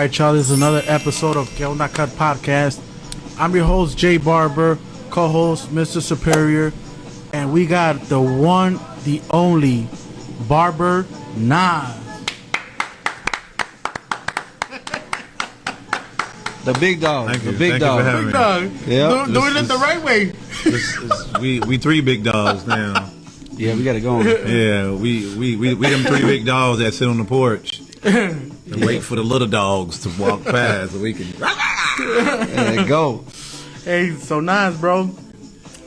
right, y'all. This is another episode of Que Onda Cut Podcast. I'm your host, Jay Barber, co-host, Mr. Superior, and we got the one, the only, Barber Nas. The big dog. Thank you. The big Thank dog. You for having Big dog. Yep. Doing it the right way. we three big dogs now. Yeah, we got to go on. Yeah, we them three big dogs that sit on the porch and wait for the little dogs to walk past so we can Go. Hey, so Nas, bro.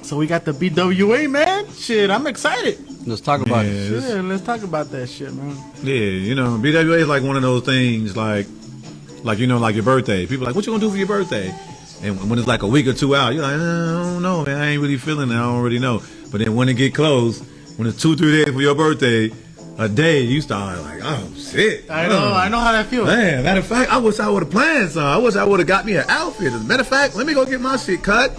So we got the BWA, man. Shit, I'm excited. Let's talk about it. Yeah, let's talk about that shit, man. Yeah, you know, BWA is like one of those things like you know, like your birthday. People are like, what you gonna do for your birthday? And when it's like a week or two out, you're like, I don't know, man. I ain't really feeling it. I don't really know. But then when it get close, when it's 2-3 days for your birthday, a day, you start like, oh shit. I know how that feels. Man, matter of fact, I wish I would have planned something. I wish I would have got me an outfit. As a matter of fact, let me go get my shit cut,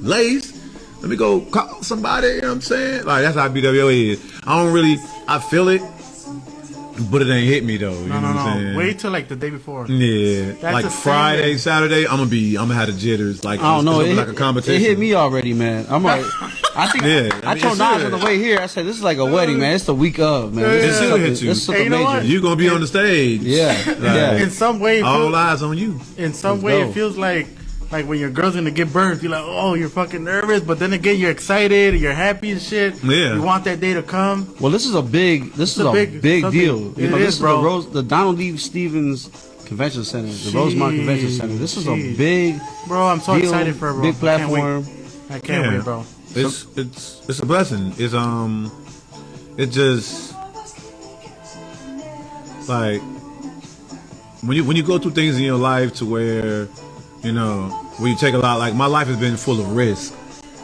laced. Let me go call somebody, you know what I'm saying? Like, that's how BWA is. I feel it, but it ain't hit me though. You know what I'm saying? Wait till like the day before. Yeah. That's like Friday, Saturday, I'm gonna have the jitters. Like, I don't know. It's like a competition. It hit me already, man. I'm like, I think I told Nas on the way here. I said, this is like a wedding, man. It's the week of, man. It should hit you. This is Hey, you know major. what? You gonna be on the stage. Yeah. Yeah. In some way, All eyes on you. in some way, it feels like when your girl's gonna give birth, you're like, oh, you're fucking nervous, but then again, you're excited, you're happy and shit. Yeah. You want that day to come. Well, this is a big big deal. It This is, bro. the Donald D. Stevens Convention Center, the Rosemont Convention Center. This is a big Bro, I'm so deal, excited for it, bro. big platform. I can't wait, bro. It's a blessing. It just like when you go through things in your life to where, you know, where you take a lot. Like, my life has been full of risk.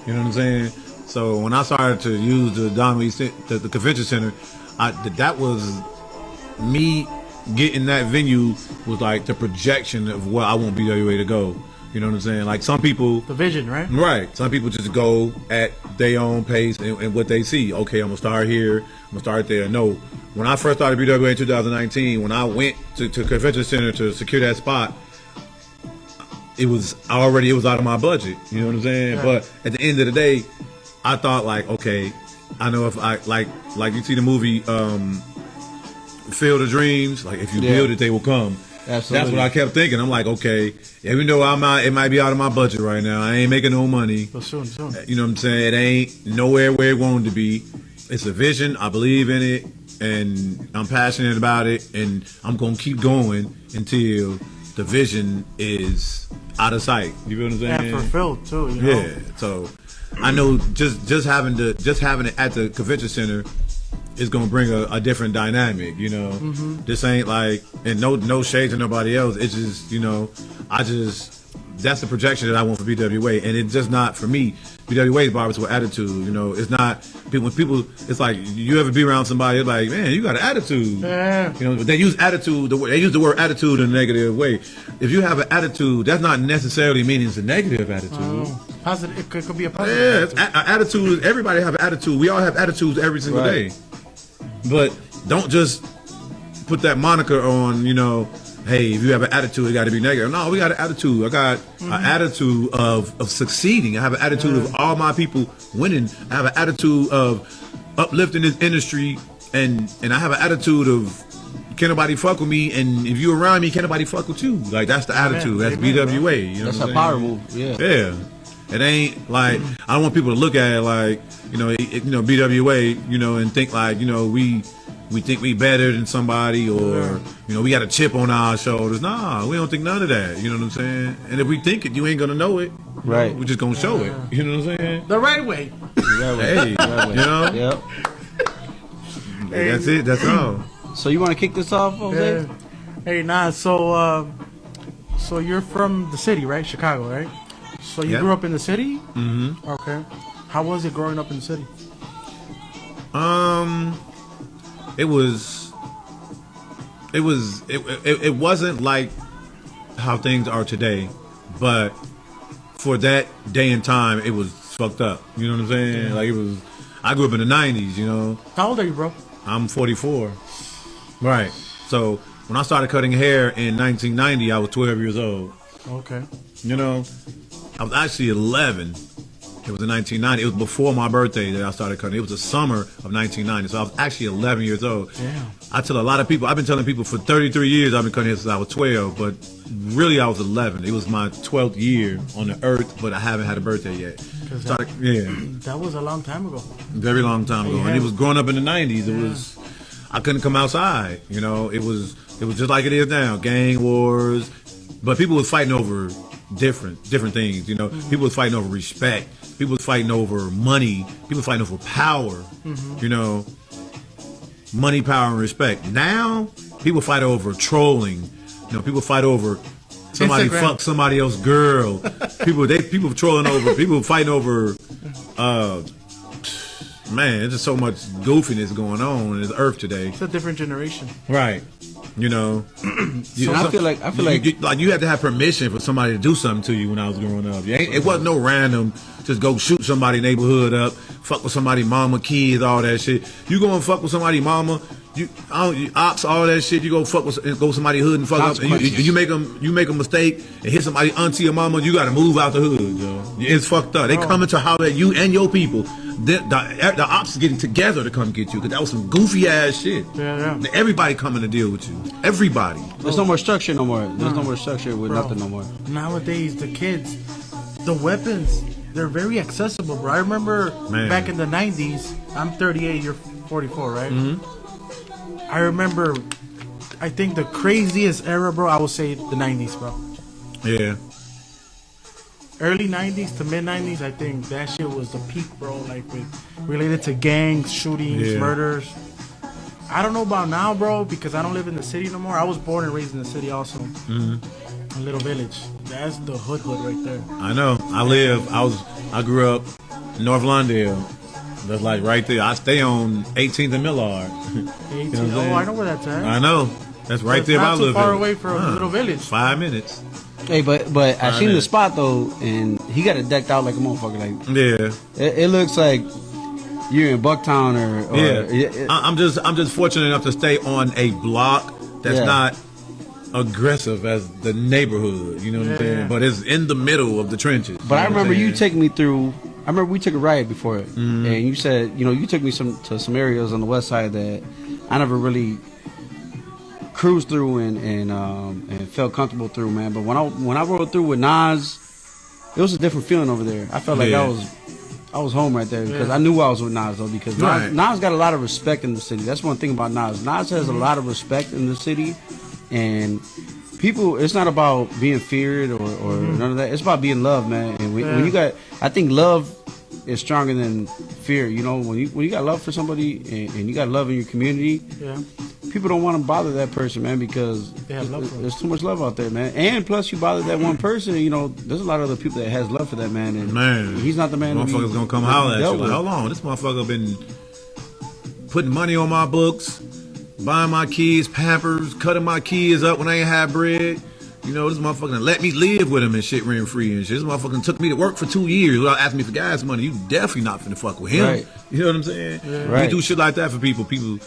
You know what I'm saying? So when I started to use the the convention center, that was me getting that venue was like the projection of what I want BWA to go. You know what I'm saying? Like, some people, The vision, right? right? Some people just go at their own pace and what they see. Okay, I'm gonna start here. I'm gonna start there. No, when I first started BWA in 2019, when I went to convention center to secure that spot, it was out of my budget. You know what I'm saying? Yeah. But at the end of the day, I thought, like, okay, I know if I like you see the movie Field of Dreams, like, if you build it, they will come. Absolutely. That's what I kept thinking. I'm like, okay, even though it might be out of my budget right now, I ain't making no money. So soon. You know what I'm saying? It ain't nowhere where it wanted to be. It's a vision. I believe in it, and I'm passionate about it, and I'm gonna keep going until the vision is out of sight. You feel what I'm saying? And fulfilled too. You know? Yeah. So I know just having it at the convention center is gonna bring a different dynamic. You know, This ain't like, and no shade to nobody else. It's just, you know, that's the projection that I want for BWA, and it's just not for me. BWA is barbers with attitude. You know, it's not when people. It's like, you ever be around somebody, it's like, man, you got an attitude. Yeah. You know, they use attitude. They use the word attitude in a negative way. If you have an attitude, that's not necessarily meaning it's a negative attitude. Positive. It could be a Yeah, positive. attitude. Everybody have an attitude. We all have attitudes every single day. But don't just put that moniker on, you know, hey, if you have an attitude, it got to be negative. No, we got an attitude. I got an attitude of succeeding. I have an attitude of all my people winning. I have an attitude of uplifting this industry, and I have an attitude of, can't nobody fuck with me, and if you around me, can't nobody fuck with you. Like, that's the attitude. That's BWA. You know, That's a power move. Yeah. Yeah. It ain't like, I don't want people to look at it like, you know, BWA, you know, and think like, you know, we think we better than somebody, or, you know, we got a chip on our shoulders. Nah, we don't think none of that. You know what I'm saying? And if we think it, you ain't gonna know it. Right. We're just gonna show it. You know what I'm saying? The right way. Hey, you know? Yep. That's it. That's all. So you want to kick this off, Jose? Yeah. Hey, Nas. So you're from the city, right? Chicago, right? So you grew up in the city? Mm-hmm. Okay. How was it growing up in the city? It wasn't like how things are today, but for that day and time, it was fucked up. You know what I'm saying? Yeah. Like, it was. I grew up in the '90s. You know. How old are you, bro? I'm 44. Right. So when I started cutting hair in 1990, I was 12 years old. Okay. You know, I was actually 11. It was in 1990. It was before my birthday that I started cutting. It was the summer of 1990. So I was actually 11 years old. Damn. I tell a lot of people, I've been telling people for 33 years I've been cutting hair since I was 12, but really I was 11. It was my 12th year on the earth, but I haven't had a birthday yet. That was a long time ago. Very long time ago. Yeah. And it was growing up in the 90s. It was, I couldn't come outside. You know, it was just like it is now. Gang wars. But people was fighting over different things, you know. People was fighting over respect. People was fighting over money. People was fighting over power, you know. Money, power, and respect. Now, people fight over trolling. You know, people fight over somebody Instagram. fuck somebody else's girl. people trolling over. People fighting over. Man, there's just so much goofiness going on in this earth today. It's a different generation. Right. You know, I feel like you had to have permission for somebody to do something to you when I was growing up. It wasn't no random just go shoot somebody's neighborhood up, fuck with somebody mama, kids, all that shit. You go and fuck with somebody mama, you ops, all that shit. You go fuck with somebody hood and fuck up. And you make a mistake and hit somebody auntie or mama. You got to move out the hood, yo. It's fucked up. They coming to holler at you and your people. The ops getting together to come get you because that was some goofy ass shit. Yeah. Everybody coming to deal with you. Everybody. There's no more structure no more. There's no more structure with nothing no more. Nowadays, the kids, the weapons, they're very accessible, bro. I remember back in the 90s, I'm 38, you're 44, right? Mm-hmm. I remember, I think the craziest era, bro, I would say the 90s, bro. Yeah. Early 90s to mid 90s, I think that shit was the peak, bro. Like related to gangs, shootings, murders. I don't know about now, bro, because I don't live in the city no more. I was born and raised in the city also. A little village. That's the hood right there. I know. I grew up in North Lawndale. That's like right there. I stay on 18th and Millard. 18. You know I know where that's at. I know. That's right there by Not too far away from a little village. 5 minutes. Hey, but I seen the spot though, and he got it decked out like a motherfucker. Like it looks like you're in Bucktown or I'm just fortunate enough to stay on a block that's not aggressive as the neighborhood. You know what I'm saying? But it's in the middle of the trenches. But I remember you taking me through. I remember we took a ride before it, and you said you took me to some areas on the west side that I never really cruised through and felt comfortable through, man. But when I rode through with Nas, it was a different feeling over there. I felt like I was home right there because I knew I was with Nas though, because Nas got a lot of respect in the city. That's one thing about Nas. Nas has a lot of respect in the city, and people, it's not about being feared or none of that. It's about being loved, man. And when you got, I think love is stronger than fear. You know, when you got love for somebody and you got love in your community, people don't want to bother that person, man, because there's too much love out there, man. And plus, you bother that one person, there's a lot of other people that has love for that man, and he's not the man. Motherfuckers gonna come holler at you like, hold on, this motherfucker been putting money on my books, buying my kids Pampers, cutting my kids up when I ain't had bread. This motherfucker let me live with him and shit rent free and shit. This motherfucker took me to work for 2 years without asking me for gas money. You definitely not finna fuck with him. Right. You know what I'm saying? Yeah. Right. We do shit like that for people. People,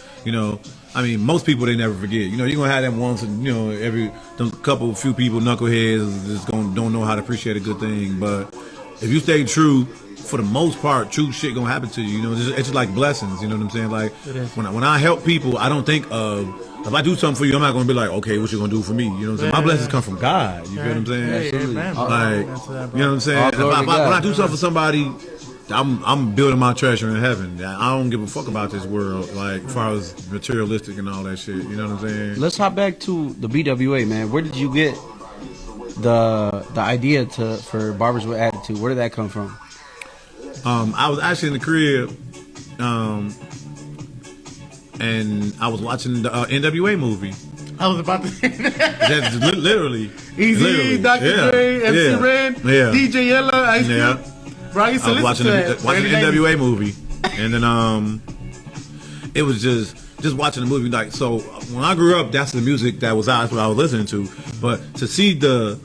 most people they never forget. You're gonna have them once, and every few people, knuckleheads, just don't know how to appreciate a good thing. But if you stay true, for the most part, true shit gonna happen to you. It's just like blessings. You know what I'm saying? Like when I help people, I don't think of. If I do something for you, I'm not going to be like, okay, what you going to do for me? You know what I'm saying? My blessings come from God. You feel what I'm saying? Absolutely. Like, you know what I'm saying? When I do something for somebody, I'm building my treasure in heaven. I don't give a fuck about this world, like, as far as materialistic and all that shit. You know what I'm saying? Let's hop back to the BWA, man. Where did you get the idea for Barbers with Attitude? Where did that come from? I was actually in the crib. And I was watching the NWA movie. I was about to say that. Literally. Easy, Dr. Dre, MC Ren, DJ Yella, Ice Cube. Bro, I used to watching the NWA movie. And then it was just watching the movie. Like, so when I grew up, that's the music that was out. That's what I was listening to. But to see the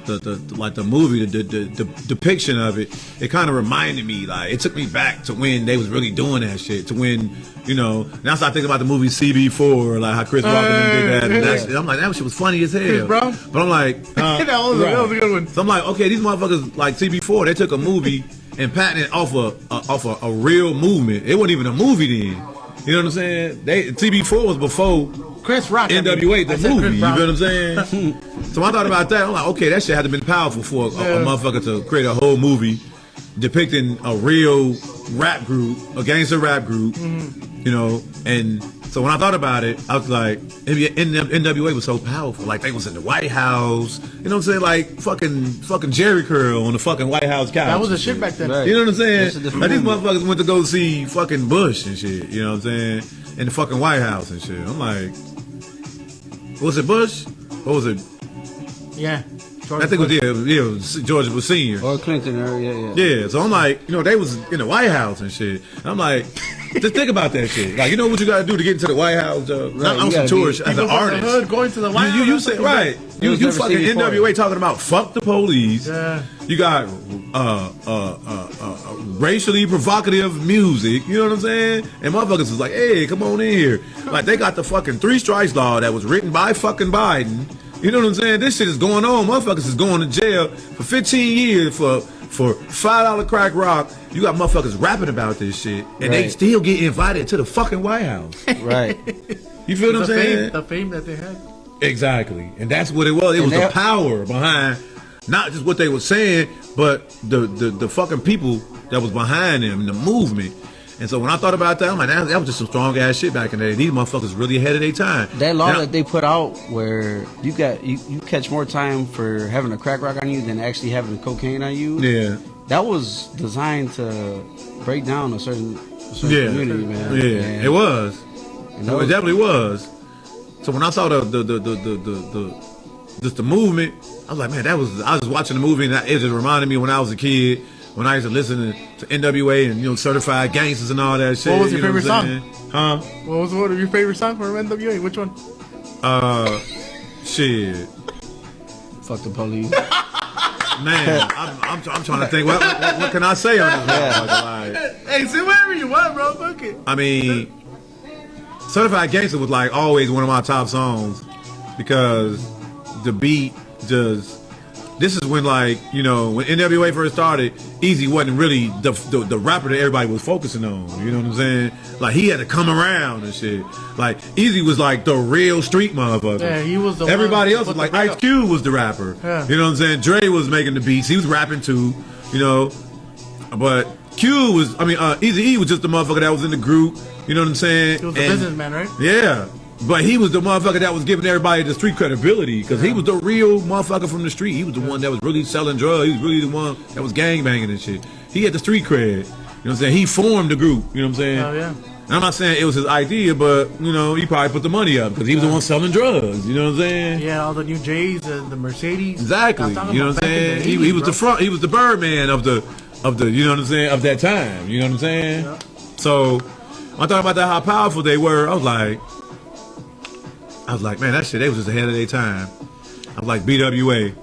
the movie, the depiction of it, it kind of reminded me, like, it took me back to when they was really doing that shit, to when, you know, now I start thinking about the movie CB4, like how Chris Rock did that, and that shit. I'm like, that shit was funny as hell. Chris Brown? But I'm like, that was a good one. So I'm like, okay, these motherfuckers like CB4, they took a movie and patented it off a real movement. It wasn't even a movie then. You know what I'm saying? CB4 was before Chris Rock. NWA, the movie. You feel what I'm saying? So I thought about that. I'm like, okay, that shit had to have been powerful for a motherfucker to create a whole movie depicting a real rap group, a gangster rap group, you know. And so when I thought about it, I was like, NWA was so powerful. Like, they was in the White House. You know what I'm saying? Like, fucking Jerry Curl on the fucking White House couch. That was the shit back then. Right. You know what I'm saying? Like, these movement. motherfuckers went to go see fucking Bush and shit. You know what I'm saying? In the fucking White House and shit. I'm like, was it Bush? Or was it? Yeah. I think it was George Bush Senior. Or Clinton, yeah. Yeah, so I'm like, you know, they was in the White House and shit. And I'm like, just think about that shit. Like, you know what you gotta do to get into the White House? Not on some tourist as an artist. Hood going to the White House. You said right. You fucking NWA talking about fuck the police. Yeah. You got racially provocative music. You know what I'm saying? And motherfuckers was like, hey, come on in here. Like, they got the fucking 3 strikes law that was written by fucking Biden. You know what I'm saying? This shit is going on. Motherfuckers is going to jail for 15 years for $5 crack rock. You got motherfuckers rapping about this shit, and they still get invited to the fucking White House. Right. You feel what I'm saying? The fame that they had. Exactly. And that's what it was. It was the power behind not just what they were saying, but the fucking people that was behind them, the movement. And so when I thought about that, I'm like, that was just some strong ass shit back in the day. These motherfuckers really ahead of their time. That law that they put out where you catch more time for having a crack rock on you than actually having cocaine on you. Yeah. That was designed to break down a certain community, man. Yeah, and it was. You know, It definitely was. So when I saw the movement, I was like, man, I was watching the movie and it just reminded me when I was a kid. When I used to listen to NWA and, you know, Certified Gangsters and all that shit. What was your favorite song? Huh? What was one of your favorite songs from NWA? Which one? Shit. fuck the police. Man, I'm trying to think. What can I say on this? Like, Hey, say whatever you want, bro. Fuck it. I mean, Certified Gangster was like always one of my top songs because the beat just. This is when, like, you know, when NWA first started, Easy wasn't really the rapper that everybody was focusing on. You know what I'm saying? Like, he had to come around and shit. Like, Easy was like the real street motherfucker. Yeah, he was the Everybody one else was like, the Ice Cube was the rapper. Yeah. You know what I'm saying? Dre was making the beats. He was rapping too, you know. But Q was, Easy E was just the motherfucker that was in the group. You know what I'm saying? He was the businessman, right? Yeah. But he was the motherfucker that was giving everybody the street credibility because he was the real motherfucker from the street. He was the one that was really selling drugs. He was really the one that was gangbanging and shit. He had the street cred. You know what I'm saying? He formed the group. You know what I'm saying? Oh, yeah. And I'm not saying it was his idea, but, you know, he probably put the money up because he was the one selling drugs. You know what I'm saying? Yeah, all the new J's and the Mercedes. Exactly. You know what I'm saying? He was the front. He was the Birdman of the you know what I'm saying, of that time. You know what I'm saying? Yeah. So when I thought about that, how powerful they were, I was like, man, that shit, they was just ahead of their time. I was like BWA.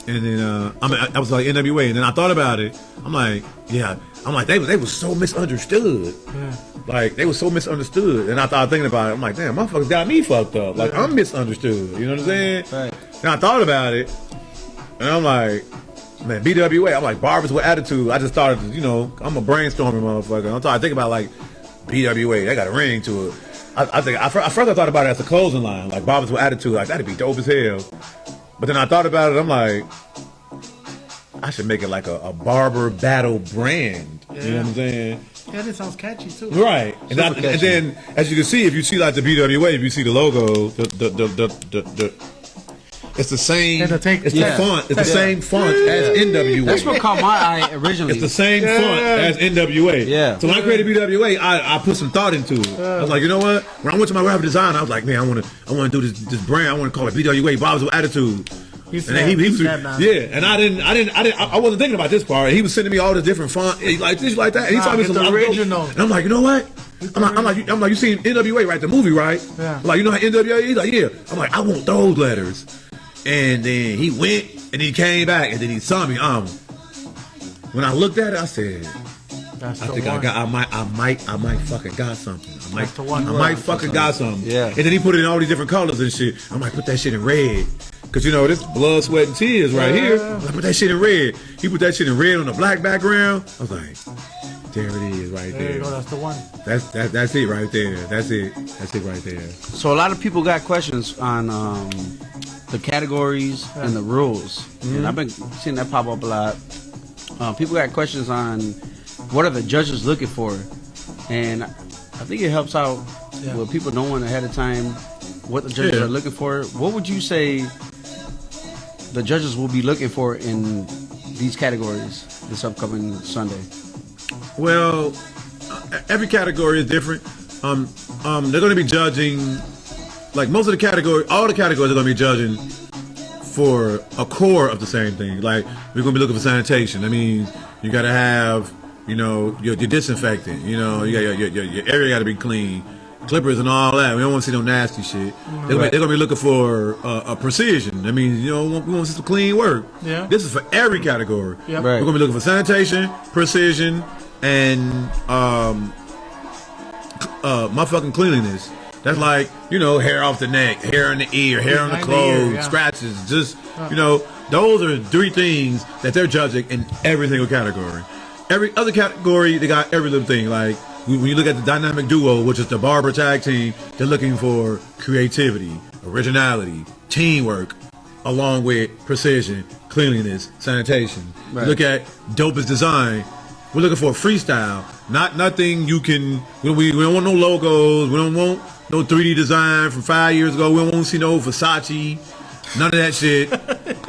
And then, I was like NWA. And then I thought about it. I'm like, they was so misunderstood. Yeah. Like, they was so misunderstood. And I started thinking about it. I'm like, damn, motherfuckers got me fucked up. Like, I'm misunderstood. You know what I'm saying? Right. And I thought about it. And I'm like, man, BWA. I'm like, Barbers with Attitude. I just started to, you know, I'm a brainstorming motherfucker. I'm thinking about, like, BWA. They got a ring to it. I first I thought about it as a closing line, like Barbers with Attitude, like that'd be dope as hell. But then I thought about it, I'm like, I should make it like a barber battle brand. Yeah. You know what I'm saying? Yeah, that sounds catchy too. Right. And then, as you can see, if you see like the BWA, if you see the logo, it's the same. Yeah, it's the font. It's the same font as NWA. That's what caught my eye originally. It's the same font as NWA. Yeah. So when I created BWA, I put some thought into it. I was like, you know what? When I went to my graphic design, I was like, man, I want to do this brand. I want to call it BWA, Barbers with Attitude. And then he was, and I wasn't thinking about this part. He was sending me all the different font, like this, like that. And he told me some original. And I'm like, you know what? I'm like, you seen NWA, right? The movie, right? Yeah. Like, you know how NWA is? Like, yeah. I'm like, I want those letters. And then he went, and he came back, and then he saw me. When I looked at it, I said, That's I the think one. I might fucking got something. That's the one. I might fucking got something. Yeah. And then he put it in all these different colors and shit. I might put that shit in red. Cause you know this blood, sweat, and tears right here. I put that shit in red. He put that shit in red on a black background. I was like, there it is right There you there. go. That's the one. That's it right there. That's it right there. So a lot of people got questions on the categories and the rules, and I've been seeing that pop up a lot. People got questions on what are the judges looking for, and I think it helps out with people knowing ahead of time what the judges are looking for. What would you say the judges will be looking for in these categories this upcoming Sunday? Well, every category is different. They're going to be judging, like most of the category, all the categories are going to be judging for a core of the same thing. Like we're going to be looking for sanitation. I mean, you got to have, you know, your disinfectant. You know, you got your area got to be clean. Clippers and all that. We don't want to see no nasty shit. They're going to be looking for a precision. I mean, you know, we want to see some clean work. Yeah. This is for every category. Yeah. Right. We're going to be looking for sanitation, precision, and motherfucking cleanliness. That's like, you know, hair off the neck, hair in the ear, hair on the Behind the clothes, ear, yeah. scratches. Just, you know, those are 3 things that they're judging in every single category. Every other category, they got every little thing. Like, when you look at the dynamic duo, which is the Barber tag team, they're looking for creativity, originality, teamwork, along with precision, cleanliness, sanitation. Right. Look at dopest design. We're looking for a freestyle, not nothing you can. We don't want no logos. We don't want no 3D design from 5 years ago. We don't want to see no Versace, none of that shit.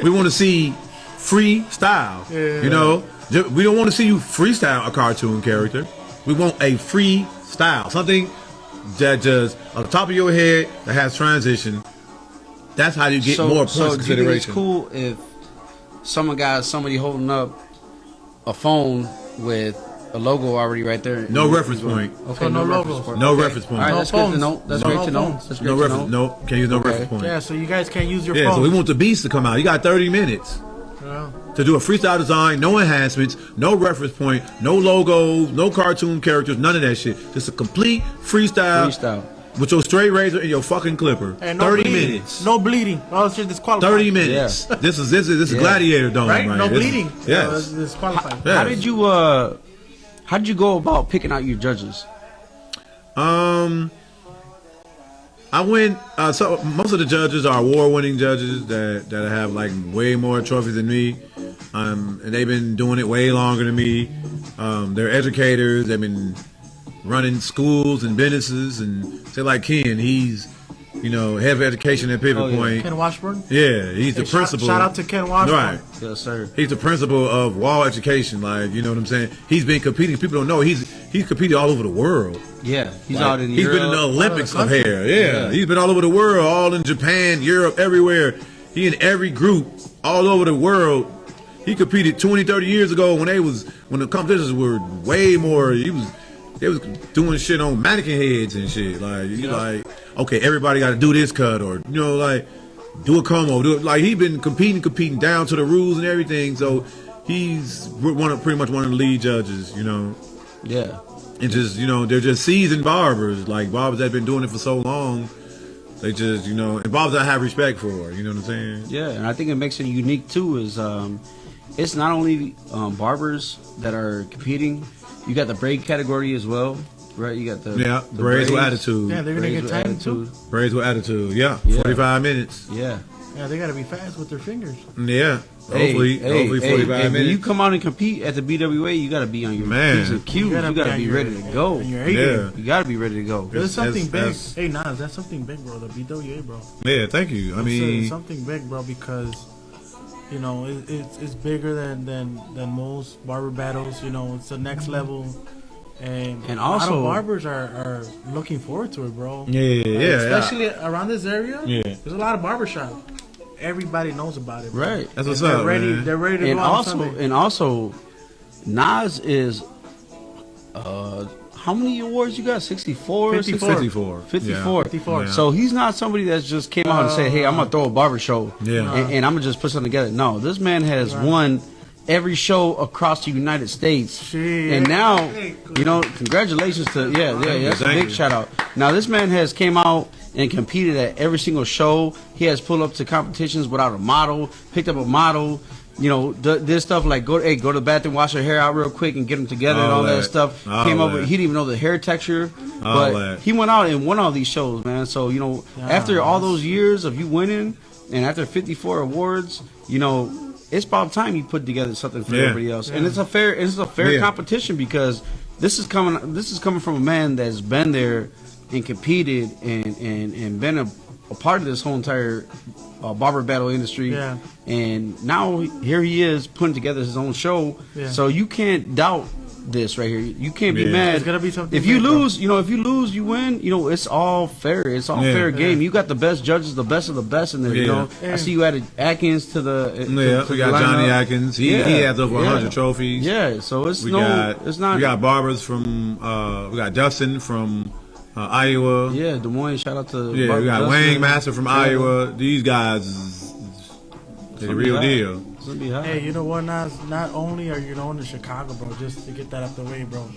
We want to see freestyle. You know, we don't want to see you freestyle a cartoon character. We want a freestyle, something that just on the top of your head that has transition. That's how you get more points So do you think it's consideration. cool if someone got somebody holding up a phone with a logo already right there? No reference point. Okay, So no reference logos. point. No Okay. reference point. All right, No that's good to phones. know. That's No great to know. phones. That's No great to reference. know. No, can't use no Okay. reference point. Yeah, so you guys can't use your Yeah, phone. so we want the beast to come out. You got 30 minutes to do a freestyle design, no enhancements, no reference point, no logos, no cartoon characters, none of that shit. Just a complete freestyle, Freestyle. with your straight razor and your fucking clipper. And no 30 bleeding. minutes. No bleeding. Oh, it's just disqualified. 30 minutes. Yeah. This is Yeah. Gladiator Dome, Right? right? No This is- bleeding. Yes. It's disqualified. Yeah. How did you go about picking out your judges? I went. So most of the judges are award-winning judges that have like way more trophies than me, and they've been doing it way longer than me. They're educators. They've been running schools and businesses, and say like Ken, he's, you know, head of education at Pivot Oh, yeah. Point. Ken Washburn. Yeah, he's the Hey, principal. Shout out to Ken Washburn. Right. Yes, sir. He's the principal of Wahl Education. Like, you know what I'm saying? He's been competing. People don't know he's competed all over the world. Yeah, he's Like, out in he's Europe. been in the Olympics of country. hair. Yeah. Yeah. He's been all over the world, all in Japan, Europe, everywhere. He in every group all over the world. He competed 20, 30 years ago when the competitions were way more. They was doing shit on mannequin heads and shit. Like, you like, okay, everybody got to do this cut, or, you know, like, do a como. Like, he been competing down to the rules and everything. So he's pretty much one of the lead judges, you know. Yeah. And just, you know, they're just seasoned barbers, like barbers that have been doing it for so long. They just, you know, and barbers I have respect for, you know what I'm saying? Yeah, and I think it makes it unique too. Is it's not only barbers that are competing. You got the braid category as well, right? You got the braids with attitude. Yeah, they're gonna braids get with time too. attitude. Braids with attitude, yeah. Yeah. 45 minutes. Yeah. Yeah, they gotta be fast with their fingers. Yeah. Hopefully 45 When minutes. you come out and compete at the BWA, you got to be on your Man. P's and Q's. You got to on be your- ready to go. on your A Yeah. game. You got to be ready to go. There's something big. that's- Hey, Nas, that's something big, bro. The BWA, bro. Yeah, thank you. I It's mean, something big, bro, because you know it's bigger than most barber battles. You know, it's the next level, and a lot also- of barbers are looking forward to it, bro. yeah. Especially around this area. Yeah. There's a lot of barbershop. Everybody knows about it, bro. Right. That's what's And they're up, ready. man. They're ready to And go on also, Sunday. Nas is how many awards you got? 64? 54. 54. 54. Yeah. So he's not somebody that's just came out and said, hey, I'm going to throw a barber show. Yeah. And I'm going to just put something together. No, this man has won every show across the United States. Shit. And now, you know, congratulations to, that's a big shout out. Now, this man has came out and competed at every single show. He has pulled up to competitions without a model, picked up a model. You know, did stuff like go to the bathroom, wash her hair out real quick, and get them together and all that stuff. Came up with, he didn't even know the hair texture, but he went out and won all these shows, man. So you know, after all those years of you winning, and after 54 awards, you know, it's about time you put together something for everybody else. And it's a fair competition because this is coming from a man that's been there and competed and been a part of this whole entire barber battle industry, and now here he is putting together his own show. So you can't doubt this right here. You can't be mad. It's gonna be something. If you lose, you know, if you lose, you win. You know, it's all fair. It's all fair game. You got the best judges, the best of the best in there. You know, I see you added Atkins to the. We got Johnny Atkins. He has over 100 trophies. Yeah, so it's it's not. We got barbers from. We got Dustin from. Iowa. Yeah, Des Moines. Shout out to we got Wayne Master from Iowa. These guys, they're the real deal. Hey, you know what, Nas? Not only are you known in Chicago, bro, just to get that out the way, bro.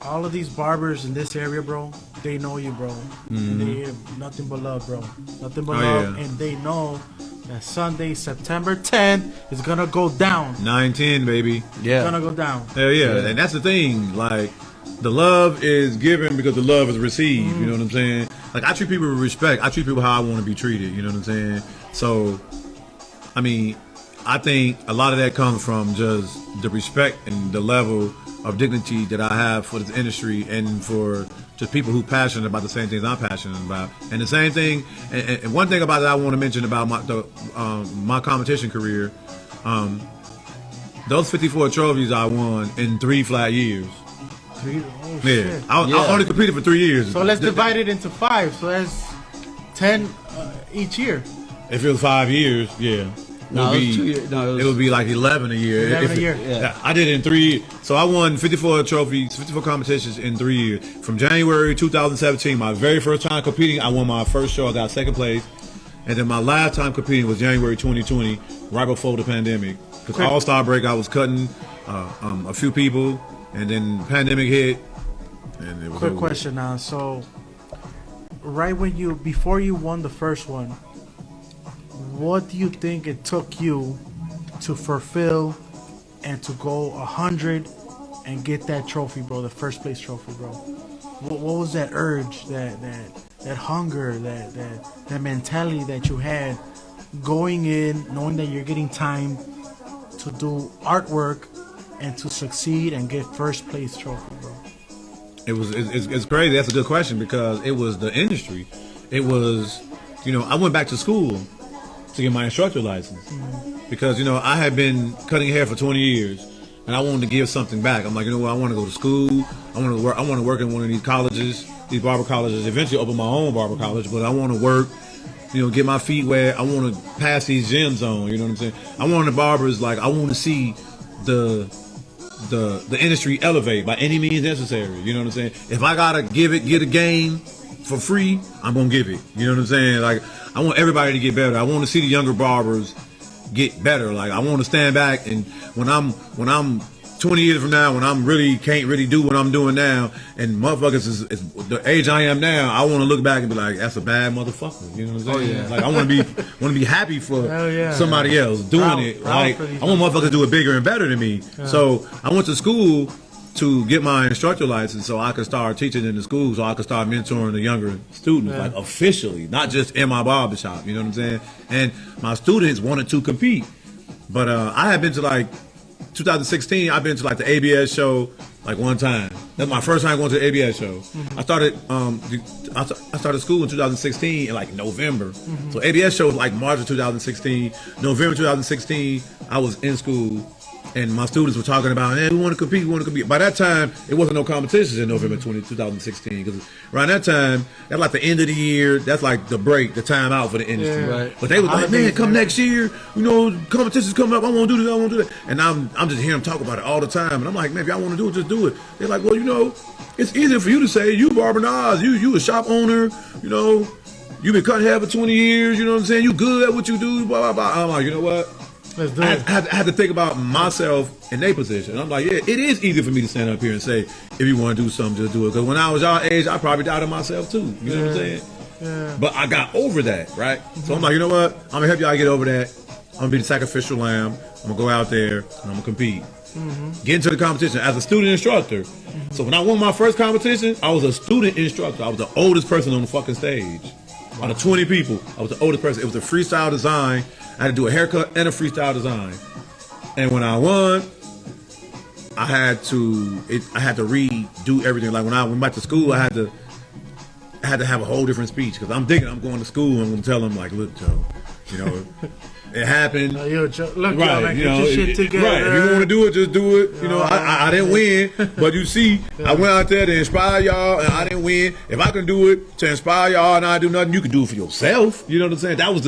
All of these barbers in this area, bro, they know you, bro. They have nothing but love, bro. Nothing but love, and they know that Sunday, September 10th, is gonna go down. 9/10, baby. Yeah, it's gonna go down. Hell yeah, and that's the thing, like. The love is given because the love is received. You know what I'm saying? Like, I treat people with respect. I treat people how I want to be treated. You know what I'm saying? So, I mean, I think a lot of that comes from just the respect and the level of dignity that I have for this industry and for just people who are passionate about the same things I'm passionate about. And the same thing, and one thing about that I want to mention about my competition career, those 54 trophies I won in 3 flat years. Shit. I only competed for 3 years. So let's divide it into 5. So that's 10 each year. If it was 5 years, yeah. No, it was 2 years. It would be like 11 a year. 11 a year. Yeah. I did it in 3 years. So I won 54 trophies, 54 competitions in 3 years. From January 2017, my very first time competing, I won my first show. I got second place. And then my last time competing was January 2020, right before the pandemic. Because All-Star break, I was cutting a few people. And then the pandemic hit, and it was Quick question now. So, right before you won the first one, what do you think it took you to fulfill and to go 100 and get that trophy, bro? The first place trophy, bro. What was that urge, that hunger, that mentality that you had going in, knowing that you're getting time to do artwork? And to succeed and get first place trophy, bro. It's crazy. That's a good question because it was the industry. It was, you know, I went back to school to get my instructor license because, you know, I had been cutting hair for 20 years and I wanted to give something back. I'm like, you know what? I want to go to school. I want to work in one of these colleges, these barber colleges. Eventually, open my own barber college, but I want to work. You know, get my feet wet. I want to pass these gems on. You know what I'm saying? I want the barbers like I want to see the industry elevate by any means necessary. You know what I'm saying? If I gotta get a game for free, I'm gonna give it. You know what I'm saying? Like, I want everybody to get better. I want to see the younger barbers get better. Like, I want to stand back and when I'm 20 years from now, when I'm can't really do what I'm doing now, and motherfuckers is the age I am now, I want to look back and be like, that's a bad motherfucker. You know what I'm saying? Like, I want to be happy for somebody else doing it. Like, I want motherfuckers to do it bigger and better than me. Yeah. So I went to school to get my instructor license so I could start teaching in the school, so I could start mentoring the younger students, like officially, not just in my barbershop. You know what I'm saying? And my students wanted to compete, but I had been to like 2016, I've been to like the ABS show like one time. That's my first time going to the ABS show. I started school in 2016 in like November. So ABS show was like March of 2016. November 2016, I was in school and my students were talking about, hey, we want to compete. By that time, it wasn't no competitions in November 2016 because around that time, that's like the end of the year. That's like the break, the time out for the industry. Yeah, right. But they was like, man, come next year, you know, competitions coming up. I want to do this. And I'm just hearing them talk about it all the time. And I'm like, man, if y'all want to do it, just do it. They're like, well, you know, it's easier for you to say you Barber Nas, you a shop owner, you know, you been cutting hair for 20 years, you know what I'm saying? You good at what you do, blah, blah, blah. I'm like, you know what? Let's do I it. had to think about myself in their position. I'm like, yeah, it is easy for me to stand up here and say, if you want to do something, just do it. Because when I was y'all age, I probably doubted myself too. You know what I'm saying? Yeah. But I got over that, right? So I'm like, you know what? I'm going to help y'all get over that. I'm going to be the sacrificial lamb. I'm going to go out there and I'm going to compete. Get into the competition as a student instructor. So when I won my first competition, I was a student instructor. I was the oldest person on the fucking stage. Out of 20 people, I was the oldest person. It was a freestyle design. I had to do a haircut and a freestyle design. And when I won, I had to redo everything. Like when I went back to school, I had to have a whole different speech because I'm going to school and I'm going to tell them like, look, Joe, you know, it happened. Look, right, y'all, man, you get know, your shit together. Right. If you want to do it, just do it. You know, I didn't win, but you see, I went out there to inspire y'all, and I didn't win. If I can do it to inspire y'all and I do nothing, you can do it for yourself. You know what I'm saying? That was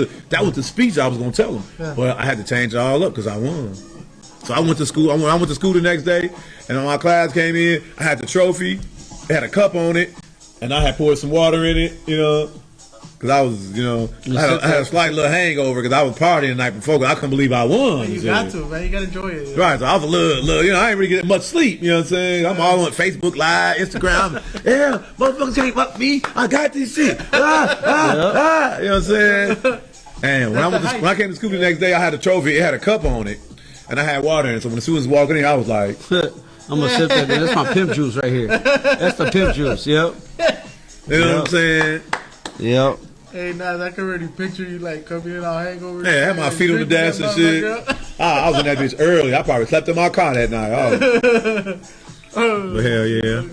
the speech I was gonna tell them. Yeah. But I had to change it all up because I won. So I went to school. I went to school the next day, and when my class came in, I had the trophy. It had a cup on it, and I had poured some water in it. You know. Because I was, you know, I had a slight little hangover because I was partying the night before because I couldn't believe I won. You got to, man. You got to enjoy it. Right. So I was a little, you know, I ain't really getting much sleep. You know what I'm saying? I'm all on Facebook Live, Instagram. Yeah, motherfuckers can't fuck me. I got this shit. You know what I'm saying? And when I came to school the next day, I had a trophy. It had a cup on it. And I had water in it. So when the students walking in, I was like, I'm going to sip that. That's my pimp juice right here. That's the pimp juice. Yep. You know what I'm saying? Yep. Hey, Nas, I can already picture you like coming in all hangover. Yeah, I had my feet on the desk and shit. I was in that bitch early. I probably slept in my car that night. But hell yeah.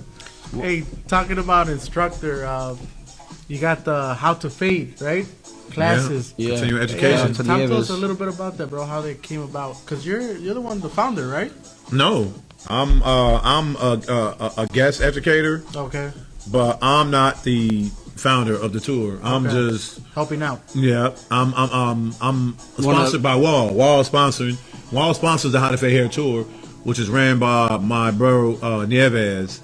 Hey, talking about instructor, you got the How to Fade, right? Classes. Yeah. Continuing education. Talk to us a little bit about that, bro. How they came about? Because you're the one, the founder, right? No, I'm a guest educator. Okay. But I'm not the founder of the tour. I'm just helping out. Yeah, I'm sponsored by Wahl. Wahl sponsors the How to Fade Hair tour, which is ran by my bro Nieves.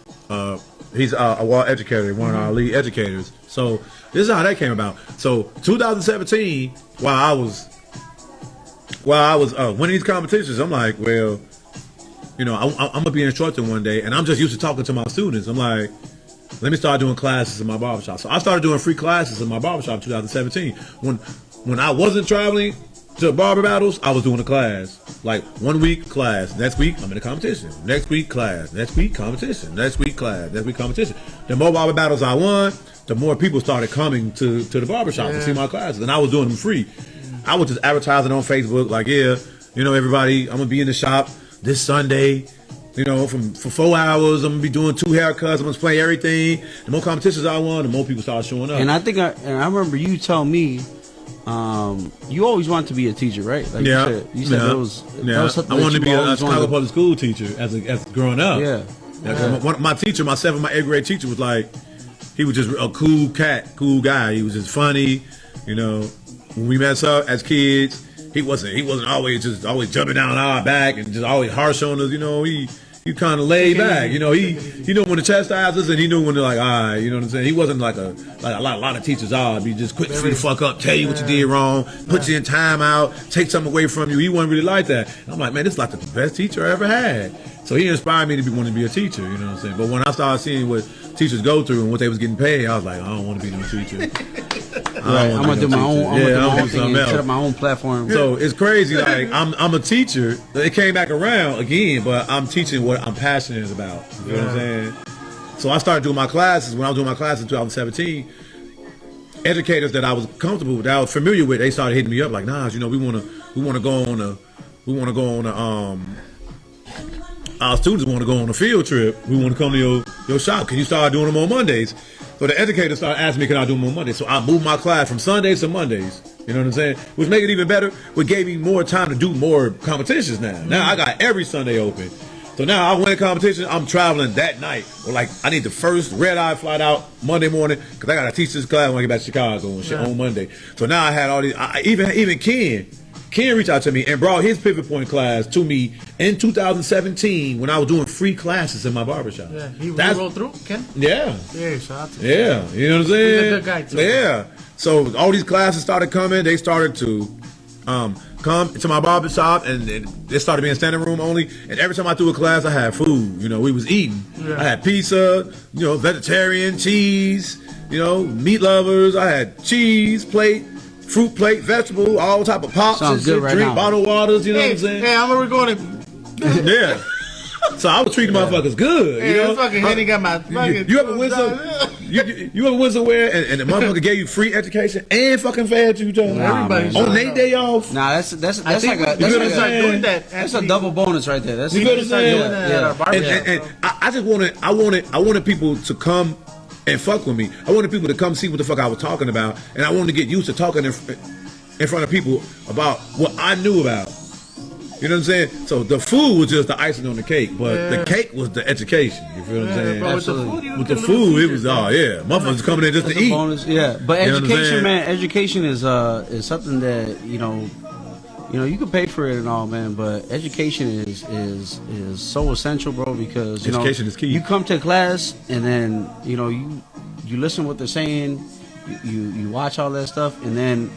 He's a Wahl educator, one of our lead educators. So this is how that came about. So 2017, while I was winning these competitions, I'm like, well, you know, I'm gonna be an instructor one day, and I'm just used to talking to my students. I'm like, let me start doing classes in my barbershop. So I started doing free classes in my barbershop in 2017. When I wasn't traveling to barber battles, I was doing a class. Like 1 week class, next week I'm in a competition. Next week class, next week competition. Next week class, next week competition. The more barber battles I won, the more people started coming to the barbershop to see my classes. And I was doing them free. I was just advertising on Facebook like, yeah, you know, everybody, I'm going to be in the shop this Sunday. You know, for 4 hours, I'm gonna be doing 2 haircuts. I'm gonna play everything. The more competitions I won, the more people started showing up. And I think I remember you telling me, you always wanted to be a teacher, right? Like you said that was something. I wanted to be a Chicago public school teacher as growing up. Yeah. My teacher, my 7th, my 8th grade teacher was like, he was just a cool guy. He was just funny. You know, when we mess up as kids, he wasn't always jumping down our back and just always harsh on us. You know, he kind of laid back. You know, he knew when to chastise us and he knew when to like, all right, you know what I'm saying? He wasn't like a lot of teachers are. Be just quick for you to fuck up, tell you what you did wrong, put you in timeout, take something away from you. He wasn't really like that. And I'm like, man, this is like the best teacher I ever had. So he inspired me to want to be a teacher, you know what I'm saying? But when I started seeing what teachers go through and what they was getting paid, I was like, I don't want to be no teacher. I'm gonna do my own. I'm gonna do thing and set up my own platform. So it's crazy. Like I'm a teacher. It came back around again, but I'm teaching what I'm passionate about. You know what I'm saying? So I started doing my classes. When I was doing my classes in 2017, educators that I was comfortable with, that I was familiar with, they started hitting me up like, Nas, you know, we want to go on a our students want to go on a field trip. We want to come to your shop. Can you start doing them on Mondays? So the educators started asking me, can I do them on Mondays? So I moved my class from Sundays to Mondays. You know what I'm saying? Which made it even better. Which gave me more time to do more competitions now. Now I got every Sunday open. So now I win a competition. I'm traveling that night. Or like I need the first red-eye flight out Monday morning because I got to teach this class when I get back to Chicago and shit on Monday. So now I had all these. Even Ken reached out to me and brought his pivot point class to me in 2017 when I was doing free classes in my barbershop. Yeah, he rolled through, Ken? Yeah. Yeah, shout out to him. Yeah, you know what I'm saying? He's a good guy, too. Yeah. So all these classes started coming. They started to come to my barbershop, and it started being standing room only. And every time I threw a class, I had food. You know, we was eating. Yeah. I had pizza, you know, vegetarian, cheese, you know, meat lovers. I had cheese plate, fruit plate, vegetable, all type of pops Sounds and good shit, right drink now. bottled waters, you know what I'm saying? Hey, I'm recording. Yeah. So I was treating motherfuckers good. Hey, you know? this fucking Henny got my fucking... You ever went you ever went somewhere and the motherfucker gave you free education and fucking fed you, Joe? Everybody. On their day off? Nah, that's I think like we a should start doing that. that's a double bonus right there. That's You know what I'm saying? Doing that at our barbershop. And I just wanted people to come and fuck with me. I wanted people to come see what the fuck I was talking about, and I wanted to get used to talking in front of people about what I knew about. You know what I'm saying? So the food was just the icing on the cake, but the cake was the education. You feel what I'm saying? Absolutely. With the food, it was motherfuckers coming in just to That's a eat. bonus, yeah. But You know what I'm education, saying? man, education is something that you know you can pay for it and all, man. But education is so essential, bro. Because Education is key. You come to class and then you listen what they're saying, you watch all that stuff, and then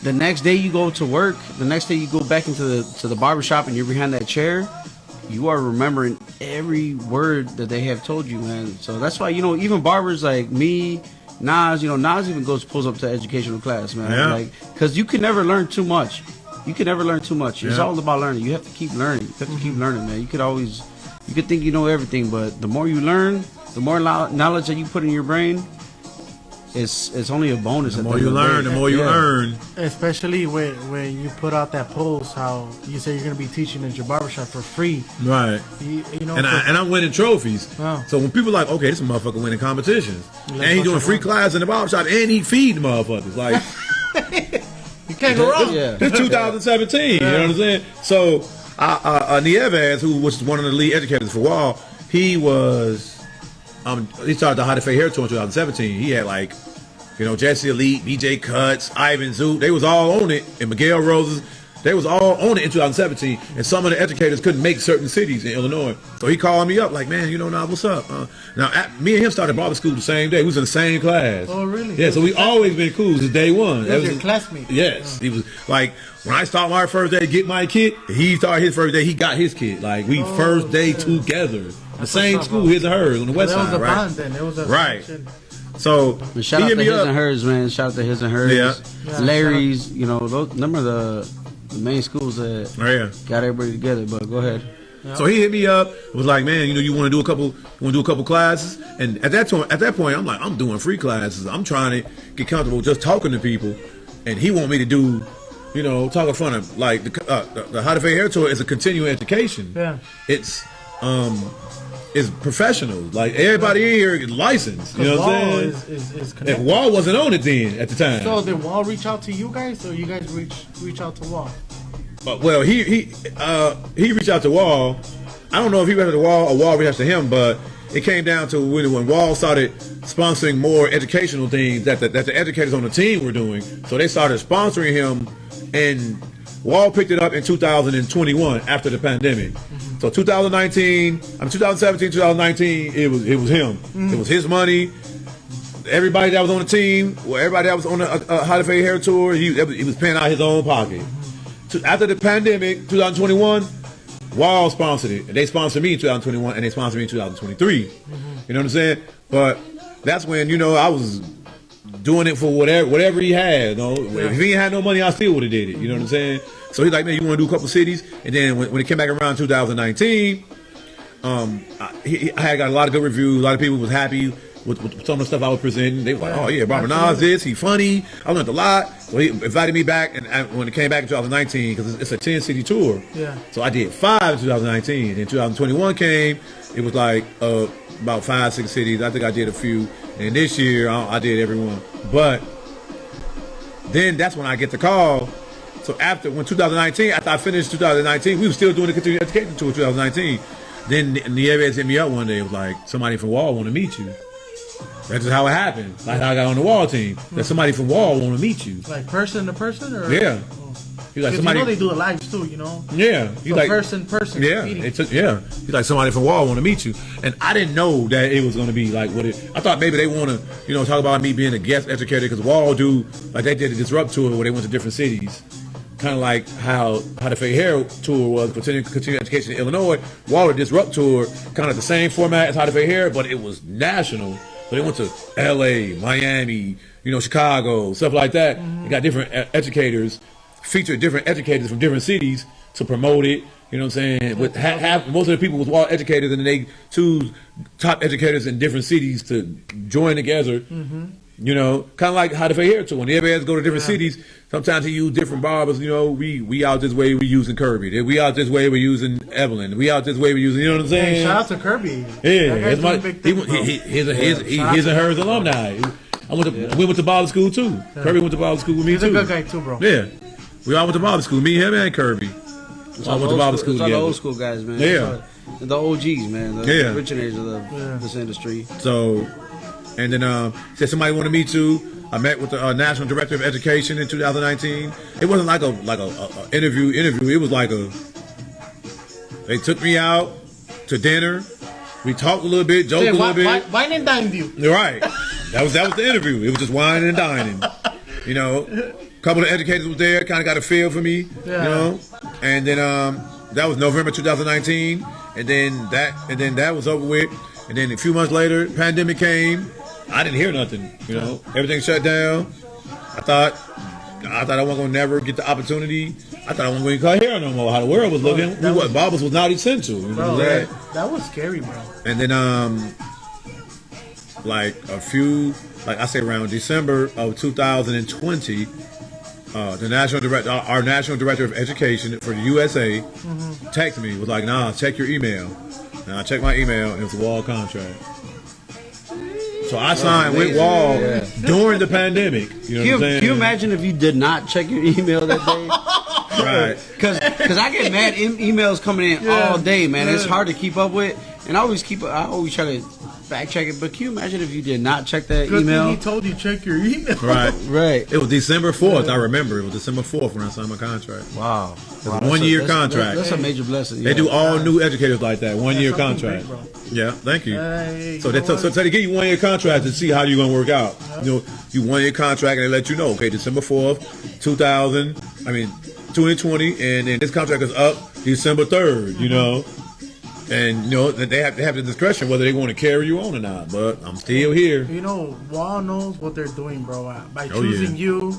the next day you go to work. The next day you go back into the barbershop and you're behind that chair. You are remembering every word that they have told you, man. So that's why even barbers like me, Nas, Nas even pulls up to educational class, man. Yeah. Like, because you can never learn too much. You can never learn too much. It's Yeah. all about learning. You have to keep learning. You have to keep learning, man. You could think you know everything, but the more you learn, the more knowledge that you put in your brain, it's only a bonus. The more you learn, the more you earn. Especially when you put out that post, how you say you're going to be teaching at your barbershop for free. Right. And I'm winning trophies. Wow. So when people are like, okay, this is a motherfucker winning competitions, and he's doing free class. class in the barbershop, and he feeding motherfuckers. Like, You can't go wrong. Yeah. this 2017. You know what I'm saying? So Nieves, who was one of the lead educators for Wahl, he started the How to Fade Hair Tour in 2017. He had Jesse Elite, BJ Cuts, Ivan Zoot. They was all on it, and Miguel Roses. They was all on it in 2017. And some of the educators couldn't make certain cities in Illinois. So he called me up like, man, now what's up? Me and him started barber school the same day. We was in the same class. Oh, really? Yeah, so we always been cool since day one. That was your classmate. Yes. He was like, when I started my first day to get my kit, he started his first day, he got his kit. Like, we first day together. The same school, his and hers, on the west side, That was a right? bond then. It was a Right. shit. So, Shout he out hit to me his up. and hers, man. Shout out to his and hers. Yeah. Larry's, those, remember the main schools that Oh, yeah. got everybody together. But go ahead. So he hit me up. Was like, man, you want to do a couple classes? And at that point, I'm like, I'm doing free classes. I'm trying to get comfortable just talking to people, and he want me to do, talk in front of the How to Fade Hair Tour is a continuing education. Yeah. It's professional. Like, everybody in here is licensed. You know what I'm saying? Is If connected. Wahl wasn't on it then at the time. So did Wahl reach out to you guys, or you guys reach out to Wahl? Well, he reached out to Wahl. I don't know if he reached out to Wahl or Wahl reached out to him, but it came down to when Wahl started sponsoring more educational things that the educators on the team were doing. So they started sponsoring him, and Wahl picked it up in 2021 after the pandemic. So 2017, 2019, it was him. It was his money. Everybody that was on the team, everybody that was on the How to Fade Hair Tour, he was paying out his own pocket. So after the pandemic, 2021, Wahl sponsored it. And they sponsored me in 2021, and they sponsored me in 2023. You know what I'm saying? But that's when, I was doing it for whatever he had. If he ain't had no money, I still would have did it. You know what I'm saying? So he's like, man, you want to do a couple cities? And then when it came back around 2019, I had got a lot of good reviews. A lot of people was happy with some of the stuff I was presenting. They were like, oh yeah, Barber Nas he funny. I learned a lot. So he invited me back, and when it came back in 2019, because it's a 10-city tour. Yeah. So I did 5 in 2019. And 2021 came, it was like about 5-6 cities. I think I did a few. And this year, I did every one. But then that's when I get the call. So after 2019, after I finished 2019, we were still doing the continuing education tour 2019. Then Nieves hit me up one day. It was like, somebody from Wahl want to meet you. That's just how it happened. Like how I got on the Wahl team. That somebody from Wahl want to meet you. Like person to person, or Yeah. He's like Because somebody. you know they do it live too, you know. Yeah, he's like person. Yeah, meeting. he's like somebody from Wahl want to meet you, and I didn't know that it was going to be like what it. I thought maybe they want to, talk about me being a guest educator because Wahl do like they did a Disrupt tour where they went to different cities, kind of like how the Fade Hair tour was continuing education in Illinois. Wahl Disrupt tour, kind of the same format as How to Fade Hair, but it was national. So they went to L.A., Miami, Chicago, stuff like that. They got different educators, featured different educators from different cities to promote it. You know what I'm saying? With most of the people was Wahl educators, and then they choose top educators in different cities to join together. Kind of like How to Fade Hair tour. When everybody has to go to different cities, sometimes he use different barbers. We out this way, we using Kirby. We out this way, we using Evelyn. We out this way, we using. You know what I'm saying? Hey, shout out to Kirby. Yeah, his and hers alumni. We went to Barber school too. Yeah. Kirby went to Barber school with me too. He's a good guy too, bro. Yeah, we all went to Barber school. Me, him, and Kirby. All went to Barber school together. All the old school guys, man. Yeah, the OGs, man. The originators of this industry. So, and then said somebody wanted me to. I met with the National Director of Education in 2019. It wasn't like a interview. It was like they took me out to dinner. We talked a little bit, joked a little bit. Wine and dine you. Right. That was the interview. It was just wine and dining. A couple of educators was there, kind of got a feel for me. Yeah. And then that was November 2019, and then that was over with. And then a few months later, pandemic came. I didn't hear nothing. Everything shut down. I thought I wasn't gonna never get the opportunity. I thought I wasn't going to cut hair no more. How the world was looking, barbers was not essential. That was scary, bro. And then I say around December of 2020, our national director of education for the USA texted me, was like, "Nah, check your email." And I checked my email, and it was a Wahl contract. So I signed with Wahl during the pandemic. You know what I'm saying? Can you imagine if you did not check your email that day? Right. Because I get mad emails coming in all day, man. It's hard to keep up with, and I always try to fact check it. But can you imagine if you did not check that email? He told you check your email. Right. It was December 4th. I remember it was December 4th when I signed my contract. Wow. It's a 1 year contract. That's a major blessing. They do all new educators like that. 1 year contract. Great, yeah. Thank you. So they give you 1 year contract to see how you're gonna work out. You 1 year contract, and they let you know. Okay, December 4th, 2020, and then this contract is up December 3rd. And they have to have the discretion whether they want to carry you on or not. But I'm still here. Wahl knows what they're doing, bro. By choosing you,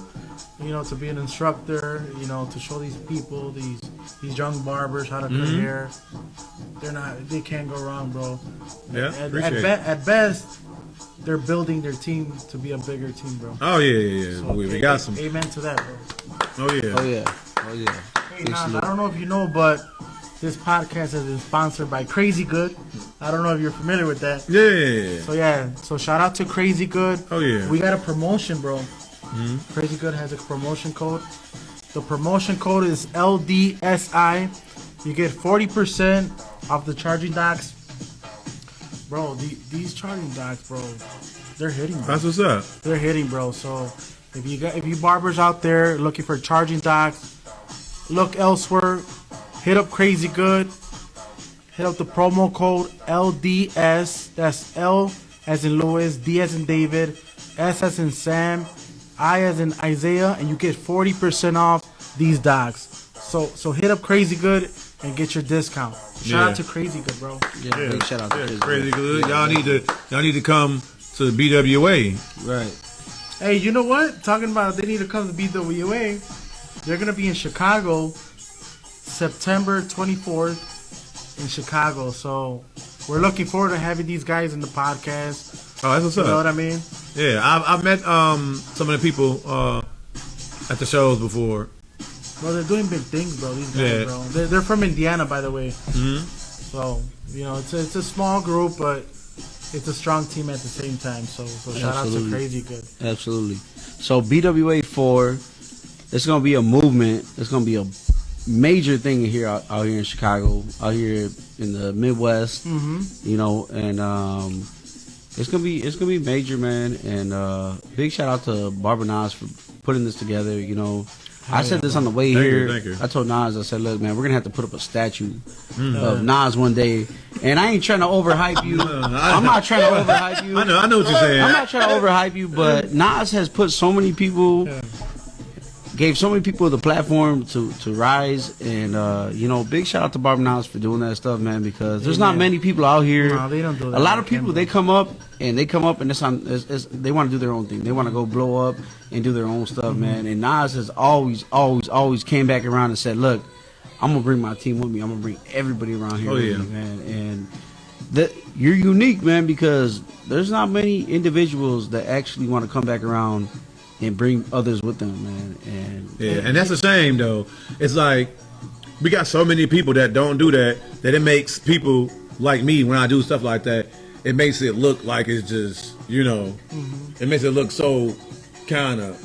to be an instructor, to show these people, these young barbers how to cut hair. They can't go wrong, bro. Yeah, at best, they're building their team to be a bigger team, bro. Oh yeah. So, we got some. Amen to that, bro. Oh yeah. Hey, Nas, I don't know if you know, but this podcast has been sponsored by Crazy Good. I don't know if you're familiar with that. Yeah. So shout out to Crazy Good. Oh yeah. We got a promotion, bro. Crazy Good has a promotion code. The promotion code is LDSI. You get 40% off the charging docks. Bro, these charging docks, bro, they're hitting, bro. That's what's up. They're hitting, bro. So if you barbers out there looking for charging docks, look elsewhere. Hit up Crazy Good. Hit up the promo code LDS. That's L as in Louis, D as in David, S as in Sam, I as in Isaiah, and you get 40% off these docks. So hit up Crazy Good and get your discount. Shout out to Crazy Good, bro. Big shout out to Crazy Good. Y'all need to come to the BWA. Right. Hey, you know what? Talking about they need to come to BWA. They're gonna be in Chicago, September 24th in Chicago. So we're looking forward to having these guys in the podcast. Oh, that's what's up. You know what I mean? Yeah, I've met some of the people at the shows before. Bro, they're doing big things, bro. These guys, bro. They're from Indiana, by the way. So it's a small group, but it's a strong team at the same time. So shout out to Crazy Good. Absolutely. So BWA 4, it's gonna be a movement. It's gonna be a major thing here out here in Chicago, out here in the Midwest. And it's gonna be major, man. And big shout out to Barber Nas for putting this together. I said this on the way Thank you, here. thank you. I told Nas, I said, look, man, we're gonna have to put up a statue of Nas one day. And I ain't trying to overhype you. I'm not trying to overhype you. I know what you're saying. I'm not trying to overhype you, but Nas has put so many people, gave so many people the platform to rise, and big shout out to Barber Nas for doing that stuff, man. Because there's not many people out here. No, they don't do that. A lot of people they come up and they want to do their own thing. They want to go blow up and do their own stuff, man. And Nas has always came back around and said, look, I'm gonna bring my team with me. I'm gonna bring everybody around here with me, man. And you're unique, man, because there's not many individuals that actually want to come back around and bring others with them, man. And that's a shame, though. It's like we got so many people that don't do that it makes people like me, when I do stuff like that, it makes it look like it's just, it makes it look so kind of,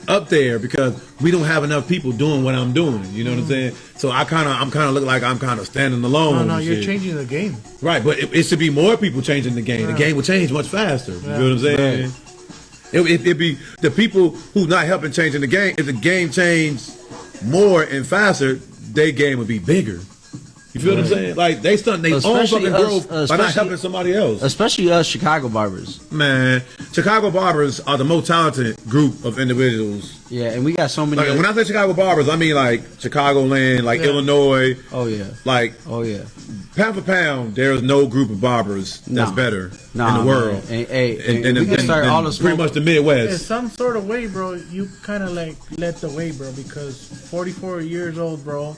up there, because we don't have enough people doing what I'm doing. You know what I'm saying? So I'm kind of look like I'm kind of standing alone. No, you're changing the game. Right, but it should be more people changing the game. The game will change much faster. You know what I'm saying? Right. It'd be the people who not helping changing the game. If the game changed more and faster, their game would be bigger. You feel what I'm saying? Like, they stunt their own Especially fucking us- growth by not helping somebody else. Especially us Chicago barbers. Man, Chicago barbers are the most talented group of individuals. Yeah, and we got so many. Like, when I say Chicago barbers, I mean like Chicagoland, like Illinois. Oh yeah. Like, pound for pound, there's no group of barbers that's better in the world. Man. And we can start all the pretty much the Midwest. In some sort of way, bro, you kind of like led the way, bro, because 44 years old, bro.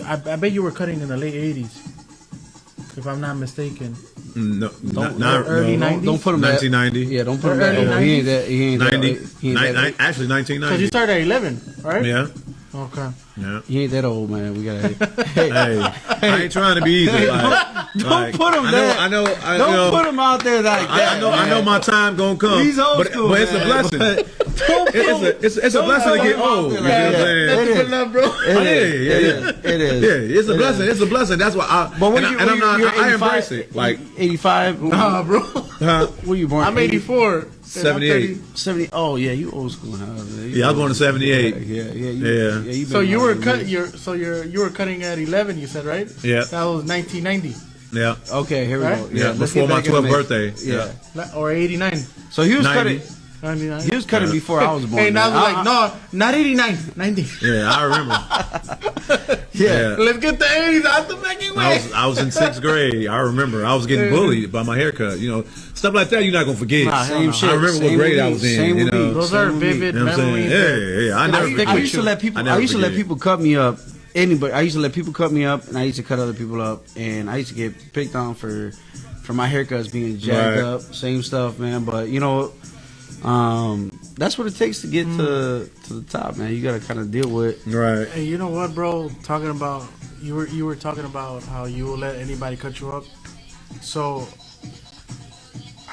I bet you were cutting in the late 80s, if I'm not mistaken. No, early 90s? Don't put him 1990. Yeah, don't put him Early that. He ain't that. He ain't 90, that. He ain't that. actually 1990. Because you started at 11, right? Yeah. Okay. Yeah. He ain't that old, man. We gotta. Hey, I ain't trying to be easy. Don't put him there. Don't put him out there like that. I know my time gonna come. He's old school, but it's a blessing. It's a blessing to get old. You know what I'm saying? It is. It is. Yeah, it's a blessing. It's a blessing. That's why I embrace it. Like 85. Nah, bro. Were you born? I'm 84. 78. 70. Oh yeah, you old school. Huh? Yeah, I was born in 78. Yeah. So you were you were cutting at 11. You said, right? Yeah. That was 1990. Yeah. Okay, here we Right? go. Yeah, let's before get my back in the 12th mix. birthday. Yeah. Or 89. So he was 90. cutting. 99. He was cutting before I was born. Hey, now man. I was like, no, not 89, 90. Yeah, I remember. Yeah. Let's get the 80s out the fucking way. I was in 6th grade. I remember. I was getting bullied by my haircut. Stuff like that you're not gonna forget. Same shit. I remember what grade I was in. Same with me. Those are vivid You know what I'm saying? memories. Yeah. I never forget. I used to let people. I used to let people cut me up. I used to let people cut me up, and I used to cut other people up, and I used to get picked on for my haircuts being jacked up. Same stuff, man. But that's what it takes to get to the top, man. You gotta kind of deal with. Right. Hey, you know what, bro? Talking about you were talking about how you will let anybody cut you up. So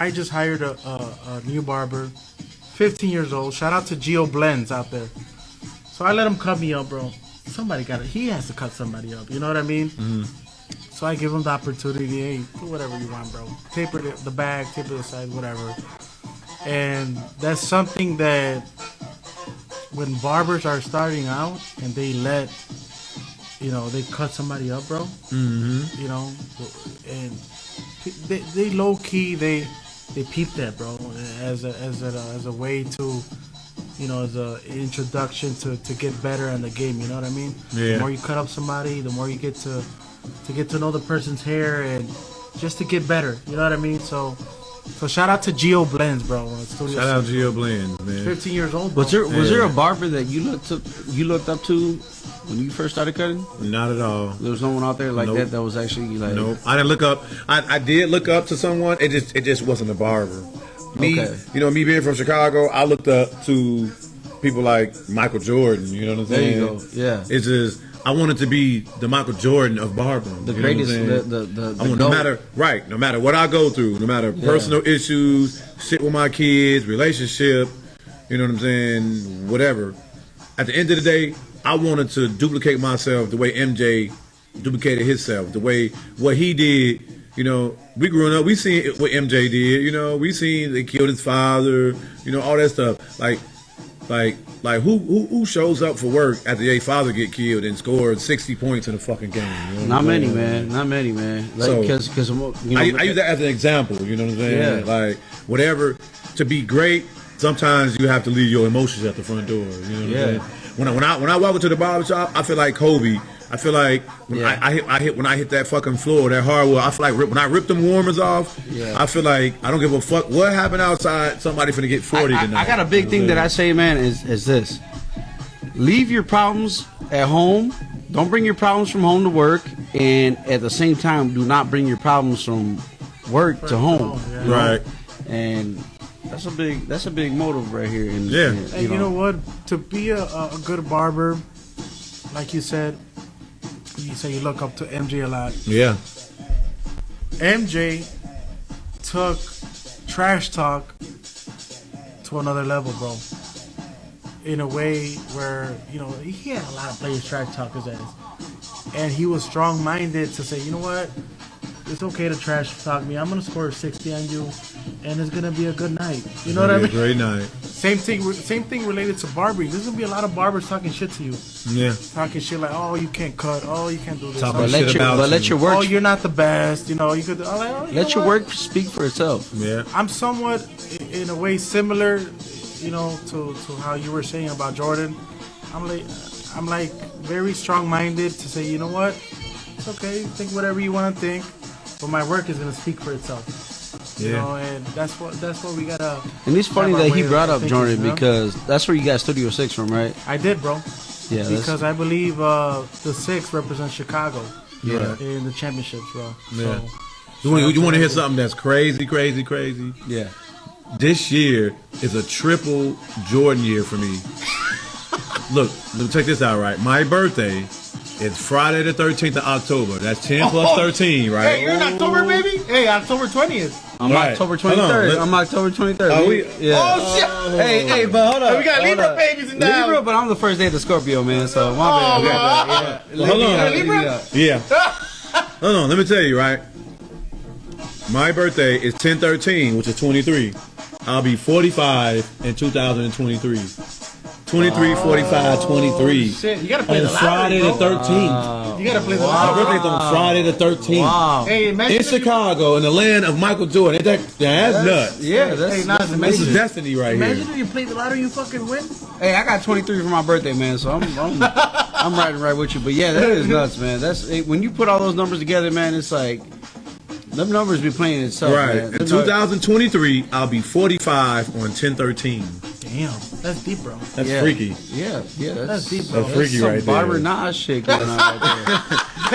I just hired a new barber, 15 years old. Shout out to Geo Blends out there. So I let him cut me up, bro. He has to cut somebody up. You know what I mean? Mm-hmm. So I give him the opportunity. Hey, do whatever you want, bro. Taper the back, taper the side, whatever. And that's something that when barbers are starting out and they let, they cut somebody up, bro. Mm-hmm. And they low key they peep that, bro, as a way to, as a introduction to get better in the game. You know what I mean? Yeah. The more you cut up somebody, the more you get to know the person's hair and just to get better. You know what I mean? So shout out to Geo Blends, bro. Shout out to Geo Blends, man. 15 years old, bro. Was there a barber that you looked up to when you first started cutting? Not at all. There was no one out there like that was actually like. Nope. I didn't look up. I did look up to someone. It just wasn't a barber. Me being from Chicago, I looked up to people like Michael Jordan. You know what I'm saying? There you go. Yeah. It's just I wanted to be the Michael Jordan of barbering. The greatest. No matter what I go through, no matter personal issues, shit with my kids, relationship, you know what I'm saying, whatever. At the end of the day, I wanted to duplicate myself the way MJ duplicated himself, the way what he did. We growing up, we seen what MJ did. We seen they killed his father. All that stuff. Like Like who shows up for work after their father get killed and scored 60 points in a fucking game? You know Not many, man. Not many, man. Like, So, because you know, I use that as an example. You know what I'm saying? Yeah. Like whatever to be great. Sometimes you have to leave your emotions at the front door. You know what I'm saying? When I walk into the barber shop, I feel like Kobe. I feel like when I hit that fucking floor, that hardwood. I feel like when I rip them warmers off, I feel like I don't give a fuck what happened outside. Somebody finna get 40 tonight. I got a big thing that I say, man, is this: leave your problems at home. Don't bring your problems from home to work, and at the same time, do not bring your problems from work to home. You know? Right. And that's a big motive right here. And, Hey, you know what? To be a good barber, like you said you look up to MJ a lot. Yeah. MJ took trash talk to another level, bro. In a way where, you know, he had a lot of players trash talk his ass. And he was strong-minded to say, you know what? It's okay to trash talk me. I'm going to score 60 on you, and it's going to be a good night. You know what I mean? Great night. Same thing related to barbering. There's going to be a lot of barbers talking shit to you. Yeah. Talking shit like, oh, you can't cut. Oh, you can't do this. Talking Oh, shit about you. let your work. oh, you're not the best. You know, you could. Oh, like, oh, you Let know your what? work speak for itself. Yeah. I'm somewhat, in a way, similar, you know, to how you were saying about Jordan. I'm like very strong-minded to say, you know what? It's okay. Think whatever you want to think, but my work is gonna speak for itself. You know, and that's what we gotta. And it's funny have our that he way brought of up thinking, Jordan you know? because that's where you got Studio 6 from, right? I did, bro. Yeah. Because I believe the 6 represents Chicago. Yeah. In the championships, bro. Yeah. So, You want to hear something that's crazy? Yeah. This year is a triple Jordan year for me. Look, check this out, right? My birthday is Friday the 13th of October. That's 10 plus 13, right? Hey, you're in October, baby? Hey, October 20th. I'm Right. October Hold on, 23rd. let- I'm October 23rd. Oh, we- Yeah. Oh, shit. Hey, but hold up. We got hold Libra up. babies in there. Libra, but I'm the first day of the Scorpio, man. So my Oh, bad. wow. Yeah. Hold on. Libra? Yeah. Hold on, let me tell you, right? My birthday is 10/13, which is 23. I'll be 45 in 2023. 23, 45, 23. Shit, you gotta play On the lottery, Friday the bro. 13th. You gotta play the My lottery. birthday's on Friday the 13th. Wow. Hey, imagine In if you- Chicago, in the land of Michael Jordan. That's nuts. Yeah, that's, Hey, Nas, that's This amazing. is destiny right Imagine here. if you play the lottery, you fucking win. Hey, I got 23 for my birthday, man. So I'm riding right with you. But yeah, that is nuts, man. That's when you put all those numbers together, man. It's like them numbers be playing itself, Right. man. In 2023, I'll be 45 on 10/13. Damn, that's deep, bro. That's Yeah. freaky. Yeah, That's deep, bro. That's freaky some right there. Barber Nas shit going on right there.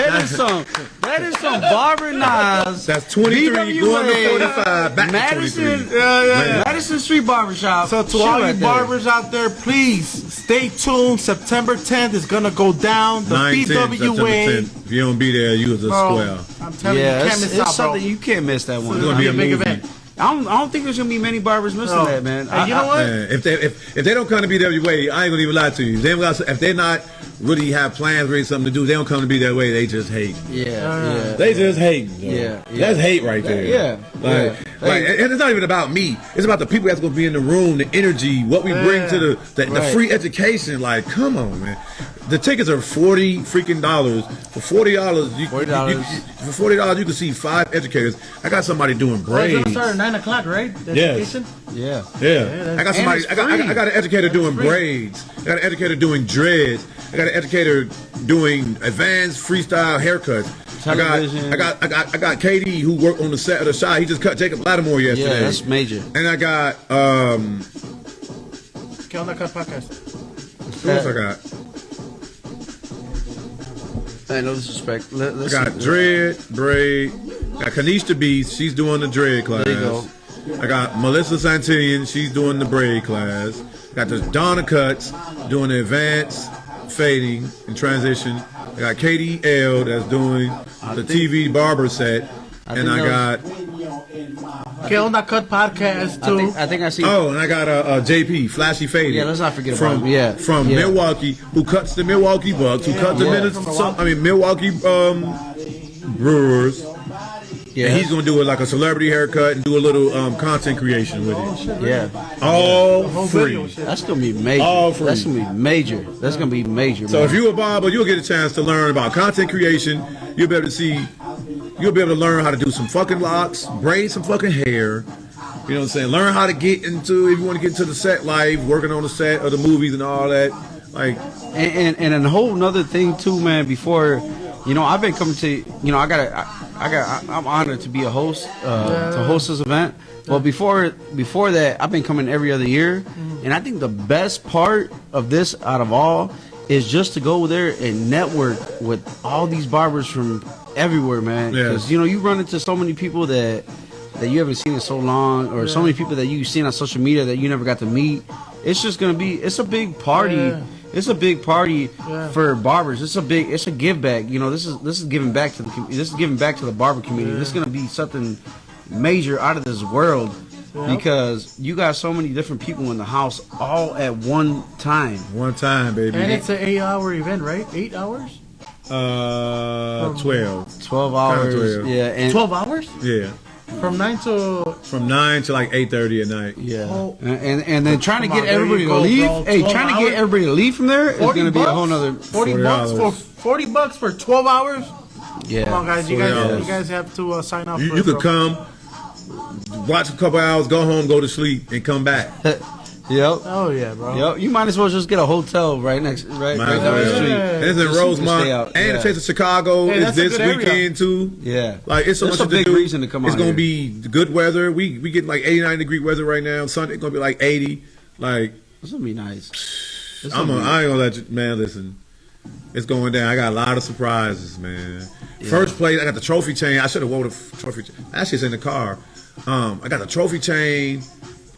That is some Barber Nas. That's 23 going to BWA, 45, back to Madison, 23. Madison Street Barbershop. So to Shit all you right there. barbers out there, please stay tuned. September 10th is gonna go down. The 9/10, September BWA. 10th. If you don't be there, you was a Bro, square. I'm telling you, Yeah, you it's, can't miss it's out, bro. something you can't miss that one. It's gonna be a big movie. event. I don't think there's gonna be many barbers missing No. that, man. Hey, you know what? Man, if they don't come to BWA, I ain't gonna even lie to you. If they're not really have plans, really something to do, they don't come to be that way. They just hate. Yeah. They just hate. Yeah. That's hate right there. Yeah. Like, and it's not even about me. It's about the people that's gonna be in the room, the energy, what we bring to the Right. free education. Like, come on, man. The tickets are $40 freaking dollars. For $40, $40. for $40 you can see 5 educators. I got somebody doing It's braids. gonna start at 9 o'clock, right? The Yes. education? Yeah. Yeah, I got somebody. it's I got an educator doing free. braids. I got an educator doing dreads. I got an educator doing advanced freestyle haircuts. Television. I got KD who worked on the set of the shot. He just cut Jacob Lattimore yesterday. Yeah, that's major. And I got Que Onda Cut Podcast. who else I got? Hey, no disrespect. I got dread, braid. Got Kanish the Beast. She's doing the dread class. There you go. I got Melissa Santillan. She's doing the braid class. Got the Donna Cuts doing the advanced fading and transition. I got Katie L that's doing the TV barber set. And I got Que Onda Cut Podcast, too. I think I see. and I got JP Flashy Fading. Yeah, let's not forget from about him. Yeah. from Yeah. Milwaukee, who cuts the Milwaukee Bucks, who cuts the Yeah. Milwaukee Brewers. Yeah. And he's gonna do it like a celebrity haircut and do a little content creation with it. Yeah. All whole free. video shit. That's gonna be major. All free. That's gonna be major. That's gonna be major. So man. if you're a barber, you'll get a chance to learn about content creation. You'll be able to see. You'll be able to learn how to do some fucking locks, braid some fucking hair. You know what I'm saying? Learn how to get into, if you want to get into the set life, working on the set of the movies and all that. Like, and a whole nother thing too, man. Before, you know, I've been coming to, you know, I'm honored to be a host, to host this event. But before that, I've been coming every other year, and I think the best part of this, out of all, is just to go there and network with all these barbers from everywhere, man. Because you know, you run into so many people that you haven't seen in so long, or so many people that you've seen on social media that you never got to meet. It's just gonna be, it's a big party. Yeah. It's a big party for barbers. It's a give back. You know, this is giving back to the barber community. This is gonna be something major out of this world, because you got so many different people in the house all at one time. one time, baby. And it's an 8-hour event, right? 8 hours? 12. 12 hours. 12. Yeah, and 12 hours? Yeah. From 9 to... From 9 to like 8:30 at night. yeah, Oh. and then trying to Come get on, there everybody you to go, leave. bro. Hey, 12 trying to get hours? everybody to leave from there is gonna be a whole nother. 40 bucks for $40. 40 bucks for 12 hours? Yeah. Come on, guys. You $40. guys have to sign up. You, for you it, could bro. come, watch a couple hours, go home, go to sleep, and come back. Yep. Oh yeah, bro. Yep. You might as well just get a hotel right down the street. And it's in Just Rosemont, stay out. and the Taste of Chicago Hey, is that's a this good area. weekend too. Yeah. Like, it's so That's much a to big do. reason to come It's out gonna here. be good weather. We get like 89-degree weather right now. Sunday gonna be like 80. Like, This will be nice. I ain't gonna let you, man. Listen, it's going down. I got a lot of surprises, man. First place, I got the trophy chain. I should have wore the trophy chain. Actually, it's in the car. I got the trophy chain.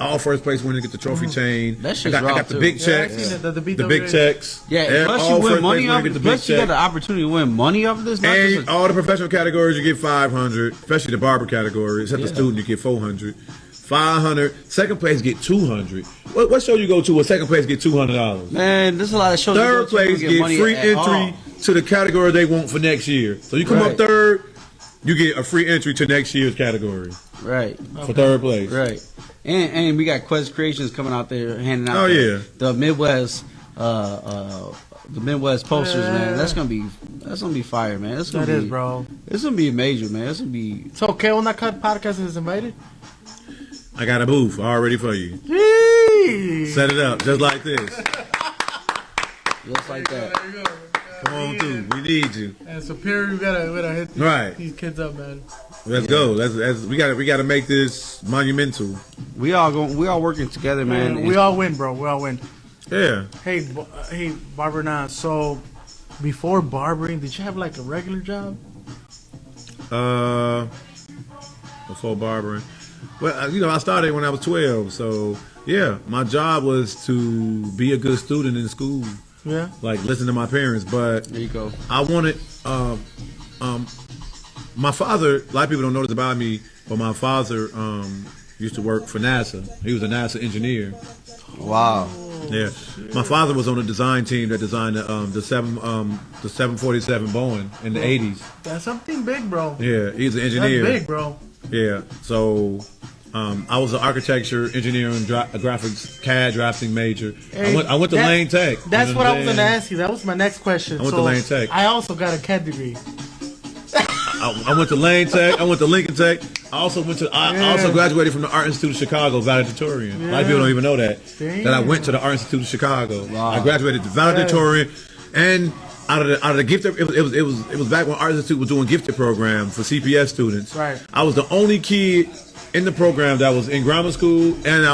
All first place winners get the trophy chain. That I shit's got raw, the too. big Yeah, I checks. seen it, the The BW. big checks. Yeah. Plus all you first win money place off. winners get the Plus big you got check. the opportunity to win money off of this. Not And just a- all the professional categories you get 500, especially the barber category. Except the student, you get 400. 500. Second place get 200. What show you go to? A second place get $200. Man, there's a lot of shows. you Third go to, you place get get money free at entry all. to the category they want for next year. So you come Right. up third, you get a free entry to next year's category Right. for third place. Right. And we got Quest Creations coming out there handing out the Midwest posters, man. That's gonna be fire, man. That's gonna That be, is, bro. It's gonna be major, man. It's gonna be So, Que Onda Cut Podcast is invited? I got a booth all ready for you. Jeez. Set it up just like this. just like that. There you go. Come on through. We need you. And Superior, we gotta hit Right. these kids up, man. Let's go. We gotta make this monumental. We all working together, man. We all win, bro. We all win. Yeah. Hey, Barber Nas. So, before barbering, did you have like a regular job? Before barbering. Well, you know, I started when I was 12. So yeah, my job was to be a good student in school. Yeah. Like, listen to my parents, but There you go. I wanted my father. A lot of people don't know this about me, but my father used to work for NASA. He was a NASA engineer. Wow. Yeah, my father was on the design team that designed the 747 Boeing in the 80s. That's something big, bro. Yeah, he's an That's engineer. big, bro. Yeah, so I was an architecture, engineering, graphics, CAD drafting major. Hey, I went to that- Lane Tech. That's You know what I I'm was gonna saying? ask you. That was my next question. I went to Lane Tech. I also got a CAD degree. I went to Lane Tech. I went to Lincoln Tech. I also graduated from the Art Institute of Chicago, valedictorian. A lot of people don't even know that. Damn. That I went to the Art Institute of Chicago. Wow. I graduated the valedictorian, and out of the gifted, it was back when Art Institute was doing gifted program for CPS students. Right. I was the only kid in the program that was in grammar school, and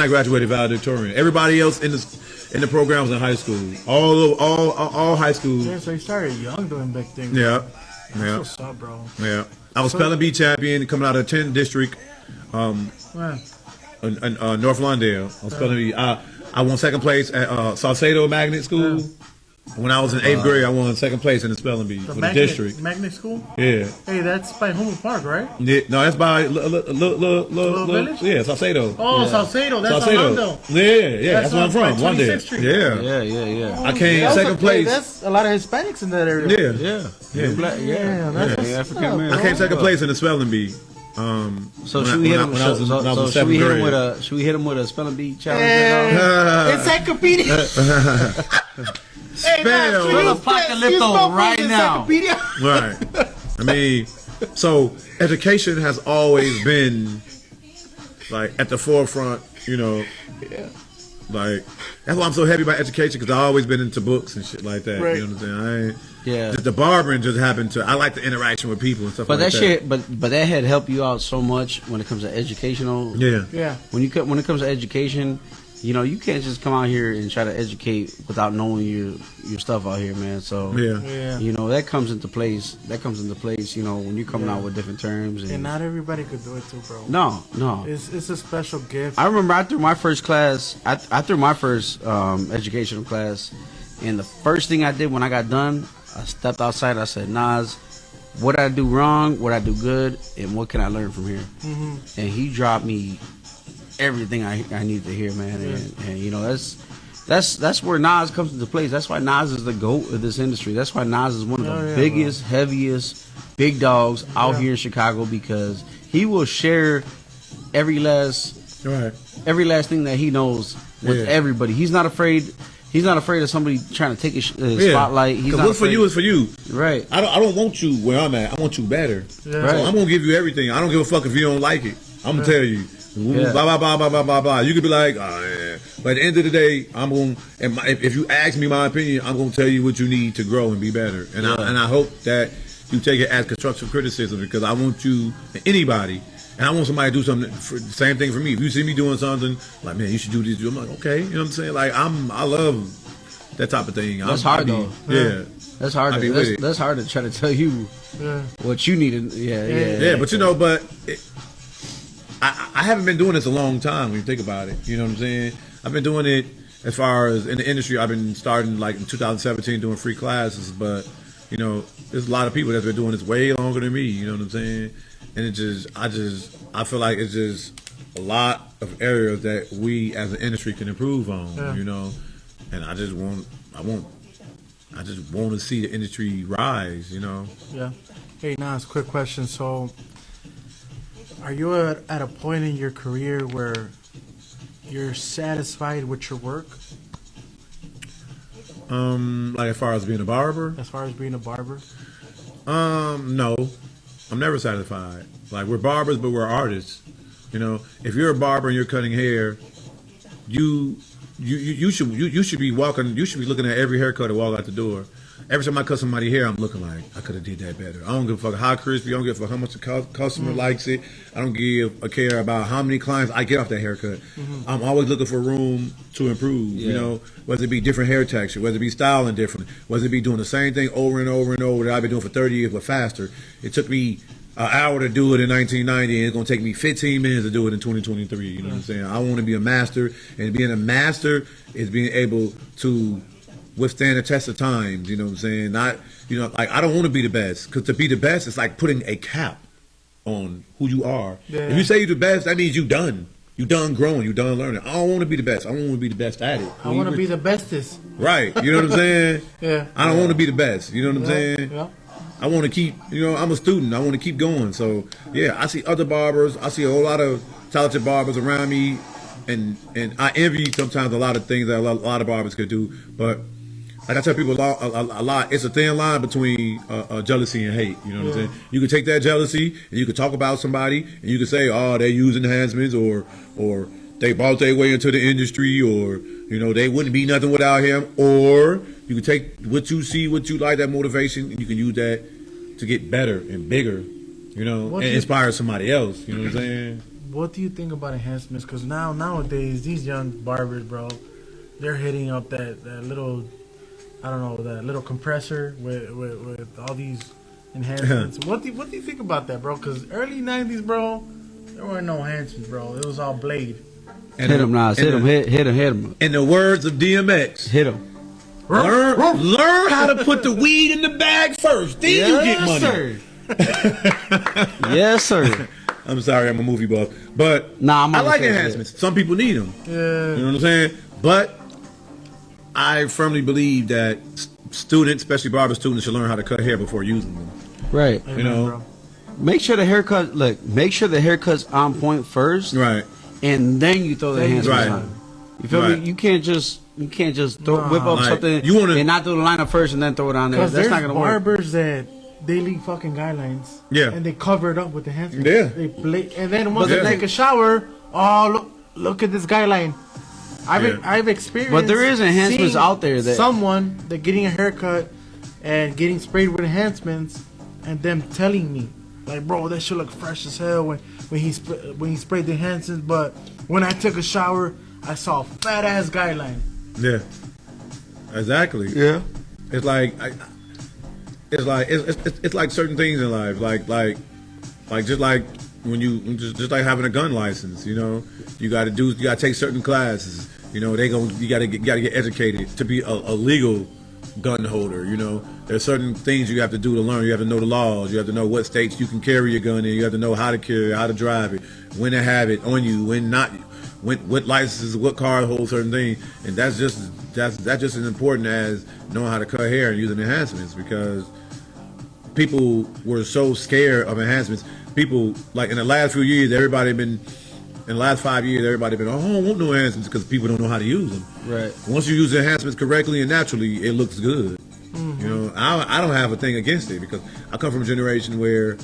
I graduated valedictorian. Everybody else in the program was in high school. All high school. Yeah, so you started young doing big things. Yeah. That's Yeah. what's up, bro. Yeah, I was spelling bee champion coming out of 10th district, Man. in North Lawndale. I was spelling bee. I won second place at Salcedo Magnet School. When I was in 8th grade, I won second place in the spelling bee for the district. Magnet School? Yeah. Hey, that's by Homer Park, right? Yeah. No, that's by Little Village? Yeah, Salcedo. Oh, yeah. Salcedo. That's Salcedo. Orlando. Yeah. That's where I'm from. One day. 26th Street. Yeah. Yeah. I came second place. That's a lot of Hispanics in that area. Yeah. That's African American. I came second place in the spelling bee. So should we hit him? Should we hit him with a? Should we hit him with a spelling bee challenge? Encyclopedia. Spell Apocalypto right now. Right. I mean, so education has always been like at the forefront, you know. Yeah. Like that's why I'm so happy about education because I've always been into books and shit like that. Right. You know what I'm saying? Yeah. The barbering just happened to. I like the interaction with people and stuff. But like that shit, but that had helped you out so much when it comes to educational. Yeah. Yeah. When it comes to education, you know, you can't just come out here and try to educate without knowing your stuff out here, man. So Yeah. you know, that comes into place. You know, when you're coming out with different terms. And not everybody could do it too, bro. No. It's a special gift. I remember I threw my first class. I threw my first educational class, and the first thing I did when I got done, I stepped outside. I said, Nas, what did I do wrong? What did I do good? And what can I learn from here? Mm-hmm. And he dropped me everything I needed to hear, man. And you know, that's where Nas comes into place. That's why Nas is the GOAT of this industry. That's why Nas is one of the biggest, heaviest, big dogs out here in Chicago because he will share every last thing that he knows with everybody. He's not afraid. He's not afraid of somebody trying to take his spotlight. He's not what's for you is for you. Right. I don't want you where I'm at. I want you better. Yeah. Right. So I'm gonna give you everything. I don't give a fuck if you don't like it. I'm gonna tell you. Yeah. Blah blah blah blah blah blah blah. You could be like, oh yeah. But at the end of the day, I'm gonna. And if you ask me my opinion, I'm gonna tell you what you need to grow and be better. And I hope that you take it as constructive criticism because I want you, anybody, and I want somebody to do something. Same thing for me. If you see me doing something like, man, you should do this. I'm like, okay, you know what I'm saying? Like I love that type of thing. That's hard though. Yeah. That's hard. That's hard to try to tell you what you need. Yeah. But you know, I haven't been doing this a long time when you think about it. You know what I'm saying? I've been doing it as far as in the industry. I've been starting like in 2017 doing free classes, but you know, there's a lot of people that's been doing this way longer than me. You know what I'm saying? And I feel like it's just a lot of areas that we as an industry can improve on. Yeah. You know, and I just want to see the industry rise. You know? Yeah. Hey, Nas, quick question. So, are you at a point in your career where you're satisfied with your work? Like as far as being a barber? As far as being a barber? No. I'm never satisfied. Like we're barbers, but we're artists. You know, if you're a barber and you're cutting hair, you should be walking. You should be looking at every haircut to walk out the door. Every time I cut somebody's hair, I'm looking like I could have did that better. I don't give a fuck how crispy. I don't give a fuck how much the customer likes it. I don't give a care about how many clients I get off that haircut. I'm always looking for room to improve. You know, whether it be different hair texture, whether it be styling different, whether it be doing the same thing over and over and over that I've been doing for 30 years, but faster. It took me an hour to do it in 1990, and it's gonna take me 15 minutes to do it in 2023. You know what I'm saying? I want to be a master, and being a master is being able to withstand the test of times. You know what I'm saying? Not, you know, like I don't want to be the best, because to be the best is like putting a cap on who you are. Yeah. If you say you're the best, that means you done growing, you done learning. I don't want to be the best. I want to be the best at it. I want to be the bestest. Right. You know what I'm saying? Yeah. I don't want to be the best. You know what I'm saying? Yeah. I want to keep, you know, I'm a student. I want to keep going. So, yeah, I see other barbers. I see a whole lot of talented barbers around me. And I envy sometimes a lot of things that a lot of barbers could do. But like I tell people a lot, it's a thin line between jealousy and hate. You know what I'm saying? You can take that jealousy and you can talk about somebody and you can say, oh, they use enhancements or they bought their way into the industry, or, you know, they wouldn't be nothing without him. Or you can take what you see, what you like, that motivation, and you can use that to get better and bigger, you know, and inspire somebody else. You know what I'm saying? What do you think about enhancements? Because nowadays, these young barbers, bro, they're hitting up that little, I don't know, that little compressor with all these enhancements. What do you think about that, bro? Because early 90s, bro, there weren't no enhancements, bro. It was all blade. And hit him, Nas. Hit him. In the words of DMX, hit him. Learn how to put the weed in the bag first. Then you get money. Sir. Yes, sir. I'm sorry, I'm a movie buff, but I like enhancements. Some people need them. Yeah. You know what I'm saying? But I firmly believe that students, especially barber students, should learn how to cut hair before using them. Right. You know, make sure the haircut's on point first. right? And then you throw the enhancements Right. on. You feel me? You can't just whip up Like, something you wanna- and not do the lineup first and then throw it on there. Because That's there's not gonna work. barbers that they leave fucking guidelines. Yeah. And they cover it up with enhancements. Yeah. And then once But they the take a shower, look at this guideline. I've experienced. But there is enhancements seeing out there that someone that getting a haircut and getting sprayed with enhancements, and them telling me like, bro, that should look fresh as hell when he sprayed the enhancements. But when I took a shower, I saw a fat ass guideline. Yeah, exactly. Yeah. It's like it's like certain things in life, like just like when you just like having a gun license. You know, you got to take certain classes. You know, you got to get educated to be a legal gun holder. You know, there's certain things you have to do to learn. You have to know the laws. You have to know what states you can carry your gun in. You have to know how to carry it, how to drive it, when to have it on you, when not, what licenses, what car holds certain things. And that's just as important as knowing how to cut hair and using enhancements, because people were so scared of enhancements. People, like in the last few years, in the last 5 years, everybody been, oh, I don't want no enhancements, because people don't know how to use them. Right. Once you use enhancements correctly and naturally, it looks good. You know, I don't have a thing against it, because I come from a generation where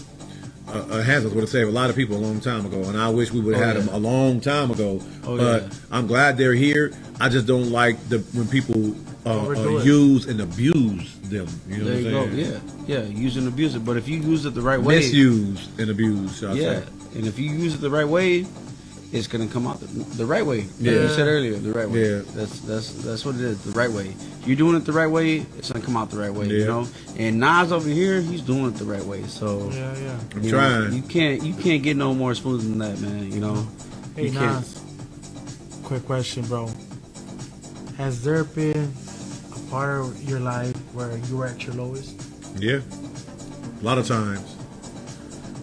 enhancements would have saved a lot of people a long time ago, and I wish we would have had them a long time ago. But I'm glad they're here. I just don't like when people use and abuse them. You know There you what I'm saying? go. Yeah. Use and abuse it. But if you use it the right way, Misuse and abuse. Shall I say? and if you use it the right way, it's gonna come out the right way. Yeah. You said earlier, the right way. Yeah. That's what it is. The right way. If you're doing it the right way, it's gonna come out the right way. Yeah. You know. And Nas over here, he's doing it the right way. So Yeah. I'm trying. You can't get no more smooth than that, man. You know. Hey, You can't. Nas, quick question, bro. Has there been a part of your life where you were at your lowest? Yeah, a lot of times.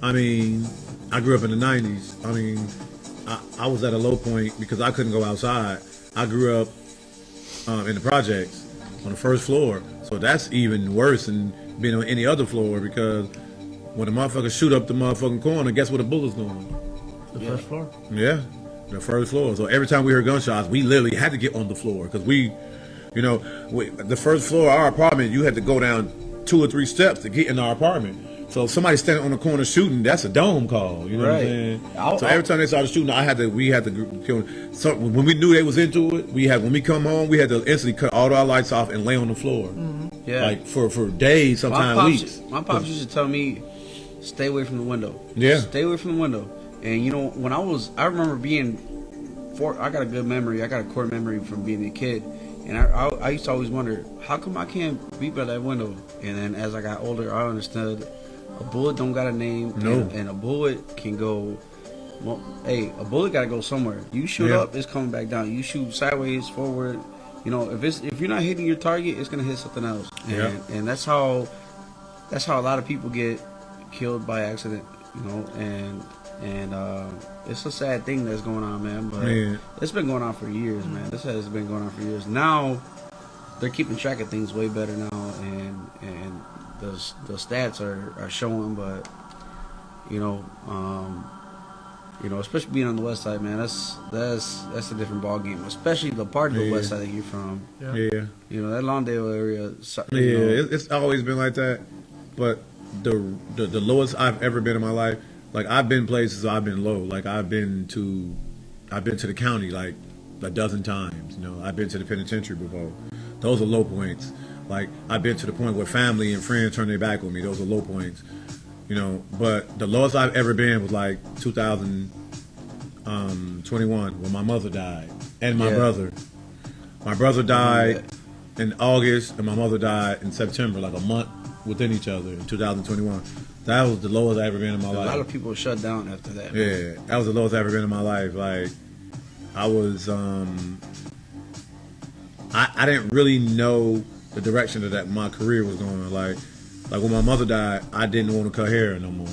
I mean, I grew up in the 90s. I mean, I was at a low point because I couldn't go outside. I grew up in the projects on the first floor. So that's even worse than being on any other floor, because when the motherfuckers shoot up the motherfucking corner, guess what the bullet's doing? The first floor? Yeah, the first floor. So every time we heard gunshots, we literally had to get on the floor, because the first floor of our apartment, you had to go down 2 or 3 steps to get in our apartment. So if somebody's standing on the corner shooting, that's a dome call. You know what I'm saying? So every time they started shooting, we had to. So when we knew they was into it, when we come home, we had to instantly cut all our lights off and lay on the floor. Mm-hmm. Yeah. Like for days, sometimes weeks. My pops used to tell me, stay away from the window. Yeah. Stay away from the window. And when I remember I got a good memory. I got a core memory from being a kid. And I used to always wonder, how come I can't be by that window? And then as I got older, I understood a bullet don't got a name. No. And a bullet can go, well, hey, a bullet got to go somewhere. You shoot up, it's coming back down. You shoot sideways, forward. If you're not hitting your target, it's going to hit something else. And that's how a lot of people get killed by accident, and it's a sad thing that's going on, man. But it's been going on for years, man. This has been going on for years. Now they're keeping track of things way better now, and the stats are showing. But especially being on the west side, man, that's a different ball game. Especially the part of the west side that you're from. Yeah. That Lawndale area. It's always been like that. But the lowest I've ever been in my life, like I've been places I've been low. Like I've been to the county like a dozen times. I've been to the penitentiary before. Those are low points. Like I've been to the point where family and friends turn their back on me. Those are low points. But the lowest I've ever been was like 2021 when my mother died and my brother. My brother died in August and my mother died in September, like a month within each other in 2021. That was the lowest I've ever been in my life. A lot of people shut down after that. Yeah, that was the lowest I've ever been in my life. Like, I was, I didn't really know the direction that my career was going. Like when my mother died, I didn't want to cut hair no more.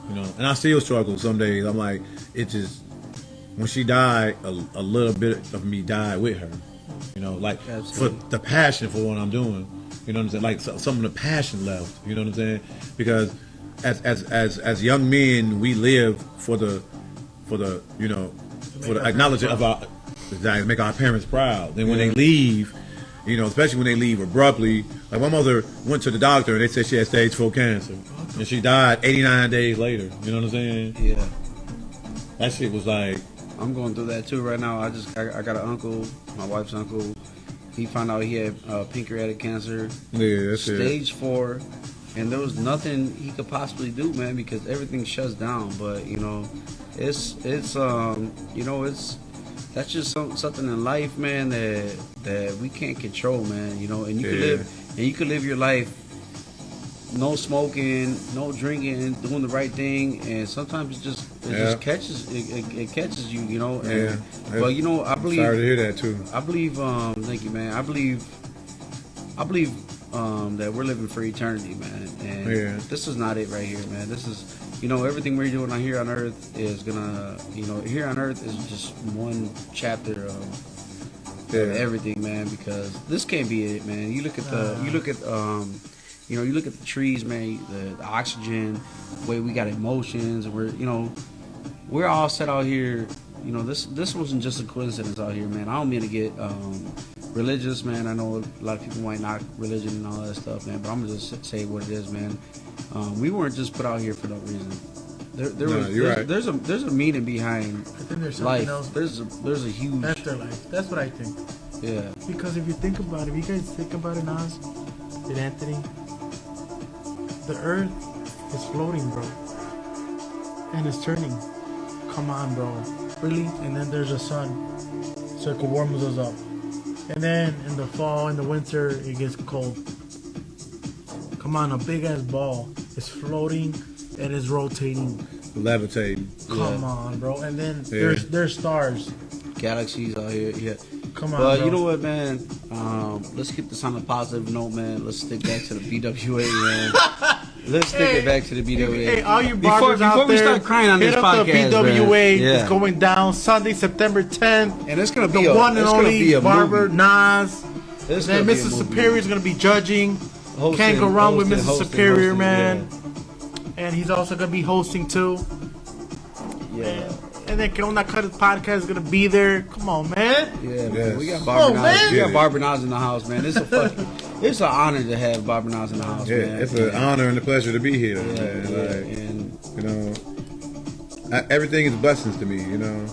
You know, and I still struggle some days. I'm like, it just, when she died, a little bit of me died with her. You know, like for the passion for what I'm doing. You know what I'm saying? Like some of the passion left. You know what I'm saying? Because as young men, we live for the you know, for the acknowledgement of our, to make our parents proud. Then when they leave, you know, especially when they leave abruptly, like my mother went to the doctor and they said she had stage 4 cancer, and she died 89 days later. You know what I'm saying? Yeah. That shit was like, I'm going through that too right now. I got an uncle, my wife's uncle. He found out he had pancreatic cancer. yeah, that's stage 4, and there was nothing he could possibly do, man, because everything shuts down. But you know, it's you know, that's just something in life, man, that we can't control, man. You know, and you can live your life no smoking, no drinking, doing the right thing, and sometimes it just catches it catches you, you know. And, but you know, I believe. Sorry to hear that too. I believe. Thank you, man. I believe that we're living for eternity, man. And this is not it right here, man. This is, you know, everything we're doing on here on Earth is gonna, you know, here on Earth is just one chapter of everything, man. Because this can't be it, man. You look at you know, you look at the trees, man, the oxygen, the way we got emotions, and we're all set out here. You know, this wasn't just a coincidence out here, man. I don't mean to get religious, man. I know a lot of people might knock religion and all that stuff, man, but I'm gonna just say what it is, man. We weren't just put out here for no reason. There's a meaning behind I think there's life. something else. There's a huge afterlife. That's what I think. Yeah. Because if you think about it, if you guys think about it, Nas and Anthony, the Earth is floating, bro, and it's turning. Come on, bro, really? And then there's a sun, so it warms us up. And then in the fall, in the winter, it gets cold. Come on, a big ass ball is floating and is rotating, levitating. Come on, bro. And then there's stars, galaxies out here. Yeah. Come on, but bro. you know what, man? Let's keep this on a positive note, man. Let's stick back to the BWA, man. Let's stick it back to the BWA. Hey, all you barbers before out we there, start crying on hit this up podcast, the BWA. man. Yeah. It's going down Sunday, September 10th. And it's gonna be the one and only Barber movie. Nas. It's Then gonna be Mr. a movie. Superior is going to be judging. Can't go wrong with Mr. Superior, man. And he's also going to be hosting too. Yeah. And then Onda Cut Podcast is going to be there. Come on, man. Yeah, man. Yes. We got Barber Nas. man. We got Barber Nas in the house, man. It's an honor to have Barber Nas in the house, man. It's an honor and a pleasure to be here, Yeah, man. yeah, Like, and you know, everything is blessings to me. You know,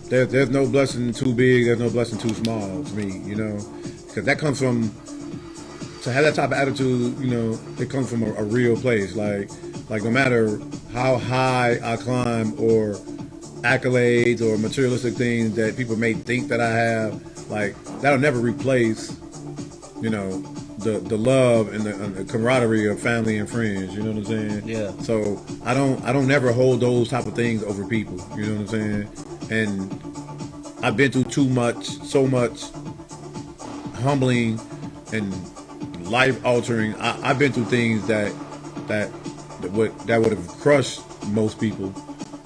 there's no blessing too big. There's no blessing too small to me. You know, because that comes from, to have that type of attitude. You know, it comes from a real place. Like no matter how high I climb or accolades or materialistic things that people may think that I have, like that'll never replace, you know, the love and the camaraderie of family and friends. You know what I'm saying? Yeah. So I don't never hold those type of things over people. You know what I'm saying? And I've been through so much humbling and life altering. I've been through things that would have crushed most people.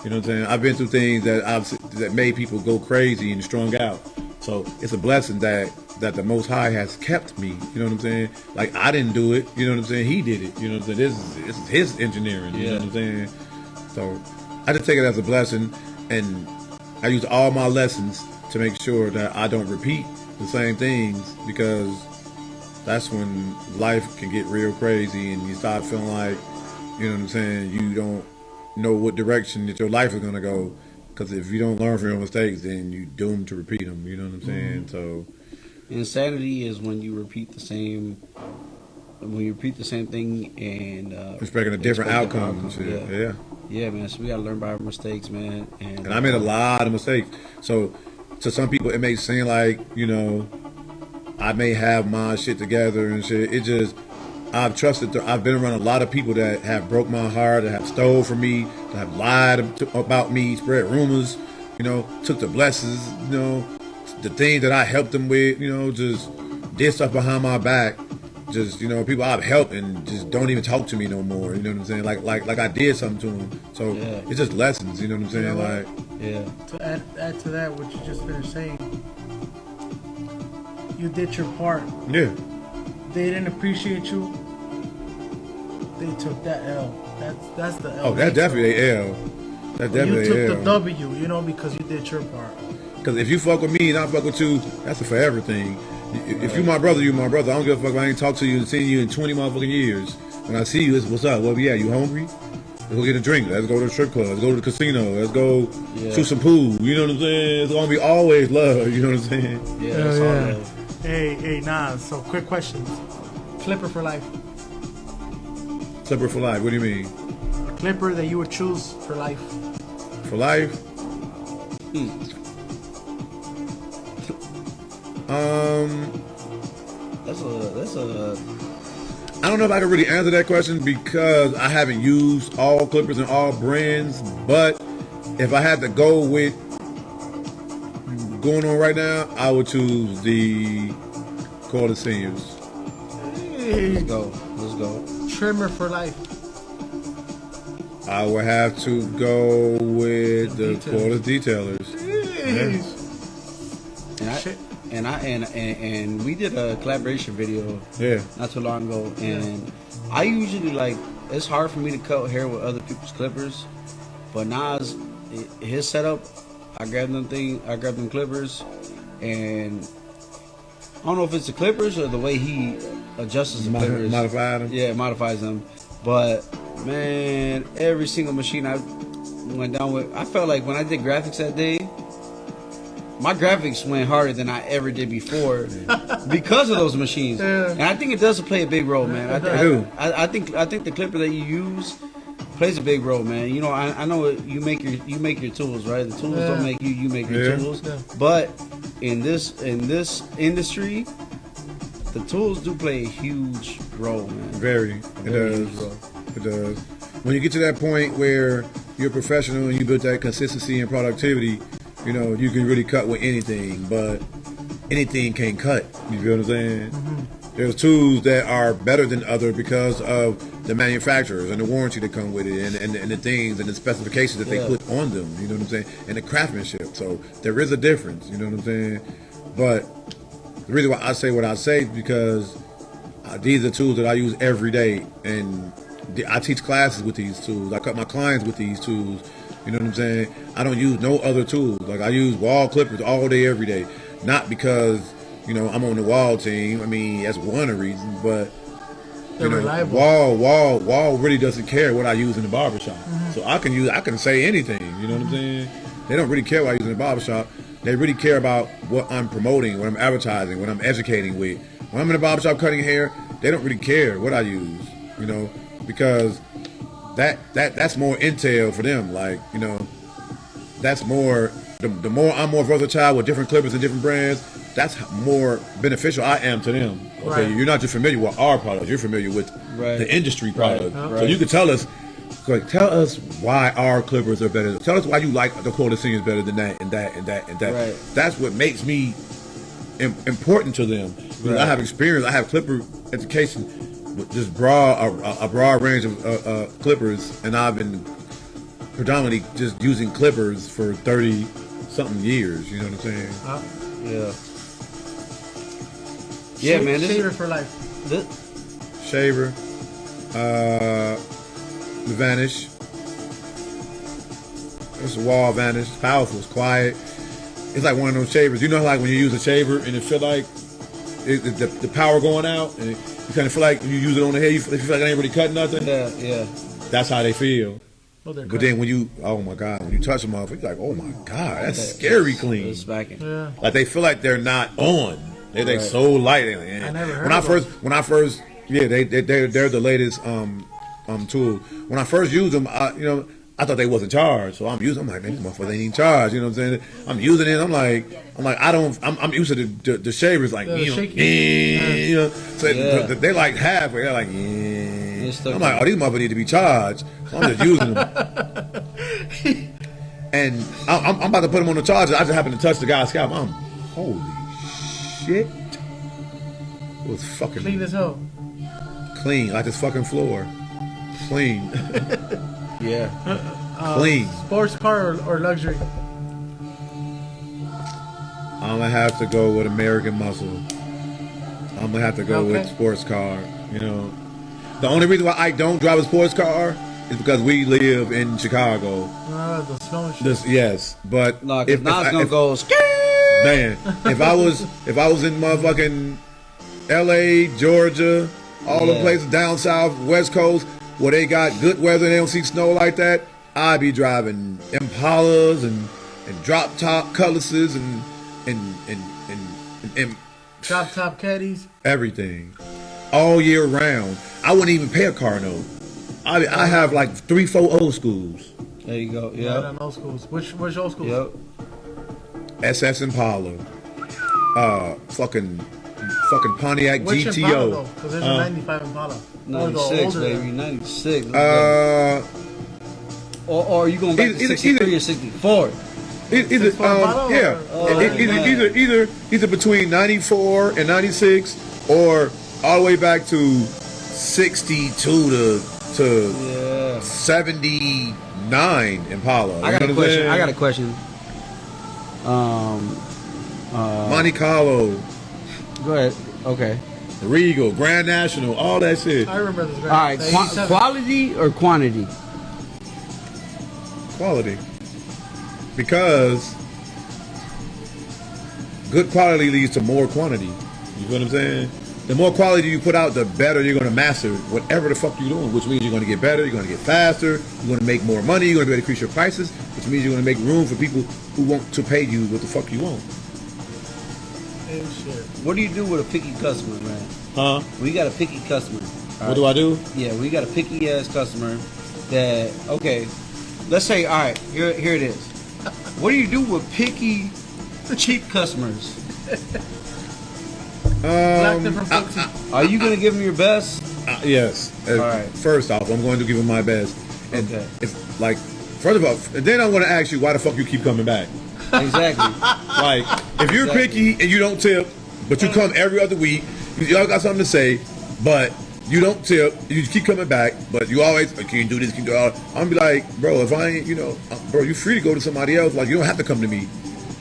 You know what I'm saying? I've been through things that made people go crazy and strung out. So it's a blessing that the Most High has kept me. You know what I'm saying? Like I didn't do it. You know what I'm saying? He did it. You know what I'm saying? This is his engineering. You know what I'm saying? So I just take it as a blessing, and I use all my lessons to make sure that I don't repeat the same things, because that's when life can get real crazy and you start feeling like, you know what I'm saying, you don't know what direction that your life is going to go, because if you don't learn from your mistakes, then you're doomed to repeat them. You know what I'm saying? So insanity is when you repeat the same thing and expecting a different outcome and shit. Yeah, man. So we gotta learn by our mistakes, man. And I made a lot of mistakes. So to some people, it may seem like, you know, I may have my shit together and shit. It just, I've been around a lot of people that have broke my heart, that have stole from me, that have lied about me, spread rumors, you know, took the blessings, you know, the things that I helped them with, you know, just did stuff behind my back. Just, you know, people I've helped and just don't even talk to me no more. You know what I'm saying? Like I did something to them. So it's just lessons. You know what I'm saying? You know like, To add to that, what you just finished saying, you did your part. yeah. They didn't appreciate you. They took that L. That's the L. Oh, that's definitely a L. That's definitely You a took L. the W, you know, because you did your part. Because if you fuck with me and I fuck with you, that's a forever thing. If you my brother, you my brother. I don't give a fuck if I ain't talked to you and seen you in 20 motherfucking years. When I see you, it's what's up? Well, yeah, you hungry? Let's go get a drink. Let's go to the strip club. Let's go to the casino. Let's go shoot some pool. You know what I'm saying? It's gonna be always love. You know what I'm saying? Yeah, that's all love. Hey, Nas. So quick questions. Clipper for life. Clipper for life. What do you mean? A clipper that you would choose for life. For life? That's a. I don't know if I can really answer that question because I haven't used all clippers and all brands. But if I had to go with going on right now, I would choose the Quarter Seniors. Let's go. Trimmer for life. I would have to go with the Quarter Detailers. And we did a collaboration video not too long ago, and I usually it's hard for me to cut hair with other people's clippers, but Nas, his setup, I grabbed them clippers, and I don't know if it's the clippers or the way he adjusts the clippers. Modify them? Yeah, modifies them. But man, every single machine I went down with, I felt like when I did graphics that day, my graphics went harder than I ever did before because of those machines. And I think it does play a big role, man. I think the clipper that you use plays a big role, man. You know, I know you make your tools, right? The tools don't make you, you make your tools. Yeah. But in this industry, the tools do play a huge role, man. Very. It does. When you get to that point where you're a professional and you build that consistency and productivity, you know, you can really cut with anything, but anything can't cut. You feel what I'm saying? Mm-hmm. There's tools that are better than other because of the manufacturers and the warranty that come with it and the things and the specifications that they put on them, you know what I'm saying? And the craftsmanship. So there is a difference, you know what I'm saying? But the reason why I say what I say is because these are tools that I use every day, and I teach classes with these tools. I cut my clients with these tools. You know what I'm saying? I don't use no other tools. Like I use Wahl clippers all day, every day. Not because, you know, I'm on the Wahl team. I mean, that's one of the reasons, but they're reliable. Wahl really doesn't care what I use in the barbershop. Mm-hmm. So I can say anything. You know what I'm saying? They don't really care what I use in the barbershop. They really care about what I'm promoting, what I'm advertising, what I'm educating with. When I'm in the barbershop cutting hair, they don't really care what I use. You know, because that's more intel for them. Like, you know, that's more, the more I'm more versatile with different clippers and different brands, that's more beneficial I am to them. Okay, right. You're not just familiar with our products, you're familiar with the industry product. Right. So you can tell us why our clippers are better. Tell us why you like the Quarter Seniors better than that and that and that and that. Right. That's what makes me important to them. Right. I have experience, I have clipper education with this a broad range of clippers, and I've been predominantly just using clippers for 30 something years. You know what I'm saying? Yeah, man. Shaver for life. Shaver. The Vanish. It's a Wahl Vanish. It's powerful. It's quiet. It's like one of those shavers. You know, like when you use a shaver and it feel like the power going out, and you kind of feel like when you use it on the head, you feel like it ain't really cutting nothing. Yeah. That's how they feel. But then when you, oh my God, when you touch them off, you're like, oh my God, that's scary clean. It's smacking. Yeah. Like they feel like they're not on. They so light. I never heard when I first, they're the latest tool. When I first used them, I thought they wasn't charged, so I'm using. I'm like, man, these motherfuckers ain't even charged. You know what I'm saying? I'm using it. I'm like, I'm used to the shavers, like, you know. So they like halfway. They're like, I'm like, oh, these motherfuckers need to be charged. So I'm just using them. And I'm about to put them on the charger. I just happen to touch the guy's scalp. I'm, holy shit. It was fucking Clean as hell. clean, like this fucking floor. Clean. Yeah. Clean. Sports car or luxury? I'm gonna have to go with American Muscle. I'm gonna have to go with sports car. You know, the only reason why I don't drive a sports car is because we live in Chicago. The snow and shit. Yes, but No, because Nas gonna go. man, if I was in motherfucking L.A., Georgia, all the places down south, West Coast, where they got good weather and they don't see snow like that, I'd be driving Impalas and drop top Cutlasses and Drop top caddies. everything all year round. I wouldn't even pay a car note. I have like 3-4 old schools. There you go. Yeah, Yeah. old schools. Which old schools? Yep. SS Impala, fucking Pontiac Which GTO. Impala though? Because there's a 95 Impala. Or the 96, older baby. 96. Or are you going back to Either- 63 or 64? Either either between 94 and 96 or all the way back to 62 to Yeah. 79 Impala. I got a question. I got a question. Monte Carlo, Go ahead. Okay. Regal, Grand National, all that shit. I remember this. All right. Quality or quantity? Quality. Because good quality leads to more quantity. You feel what I'm saying? The more quality you put out, the better you're going to master whatever the fuck you're doing, which means you're going to get better, you're going to get faster, you're going to make more money, you're going to be able to increase your prices, which means you're going to make room for people who want to pay you what the fuck you want. What do you do with a picky customer, man? Huh? We got a picky customer. What do I do? Yeah, we got a picky ass customer that, okay, let's say, all right, here it is. What do you do with picky, cheap customers? Are you going to give them your best? Yes. All right. First off, I'm going to give them my best. And Okay. it's like, first of all, then I'm going to ask you why the fuck you keep coming back. Exactly. Like, if you're picky and you don't tip, but you come every other week, y'all got something to say, but you don't tip, you keep coming back, but you always, can you do this, can you do that? I'm be like, bro, if I ain't, bro, you're free to go to somebody else. Like, you don't have to come to me.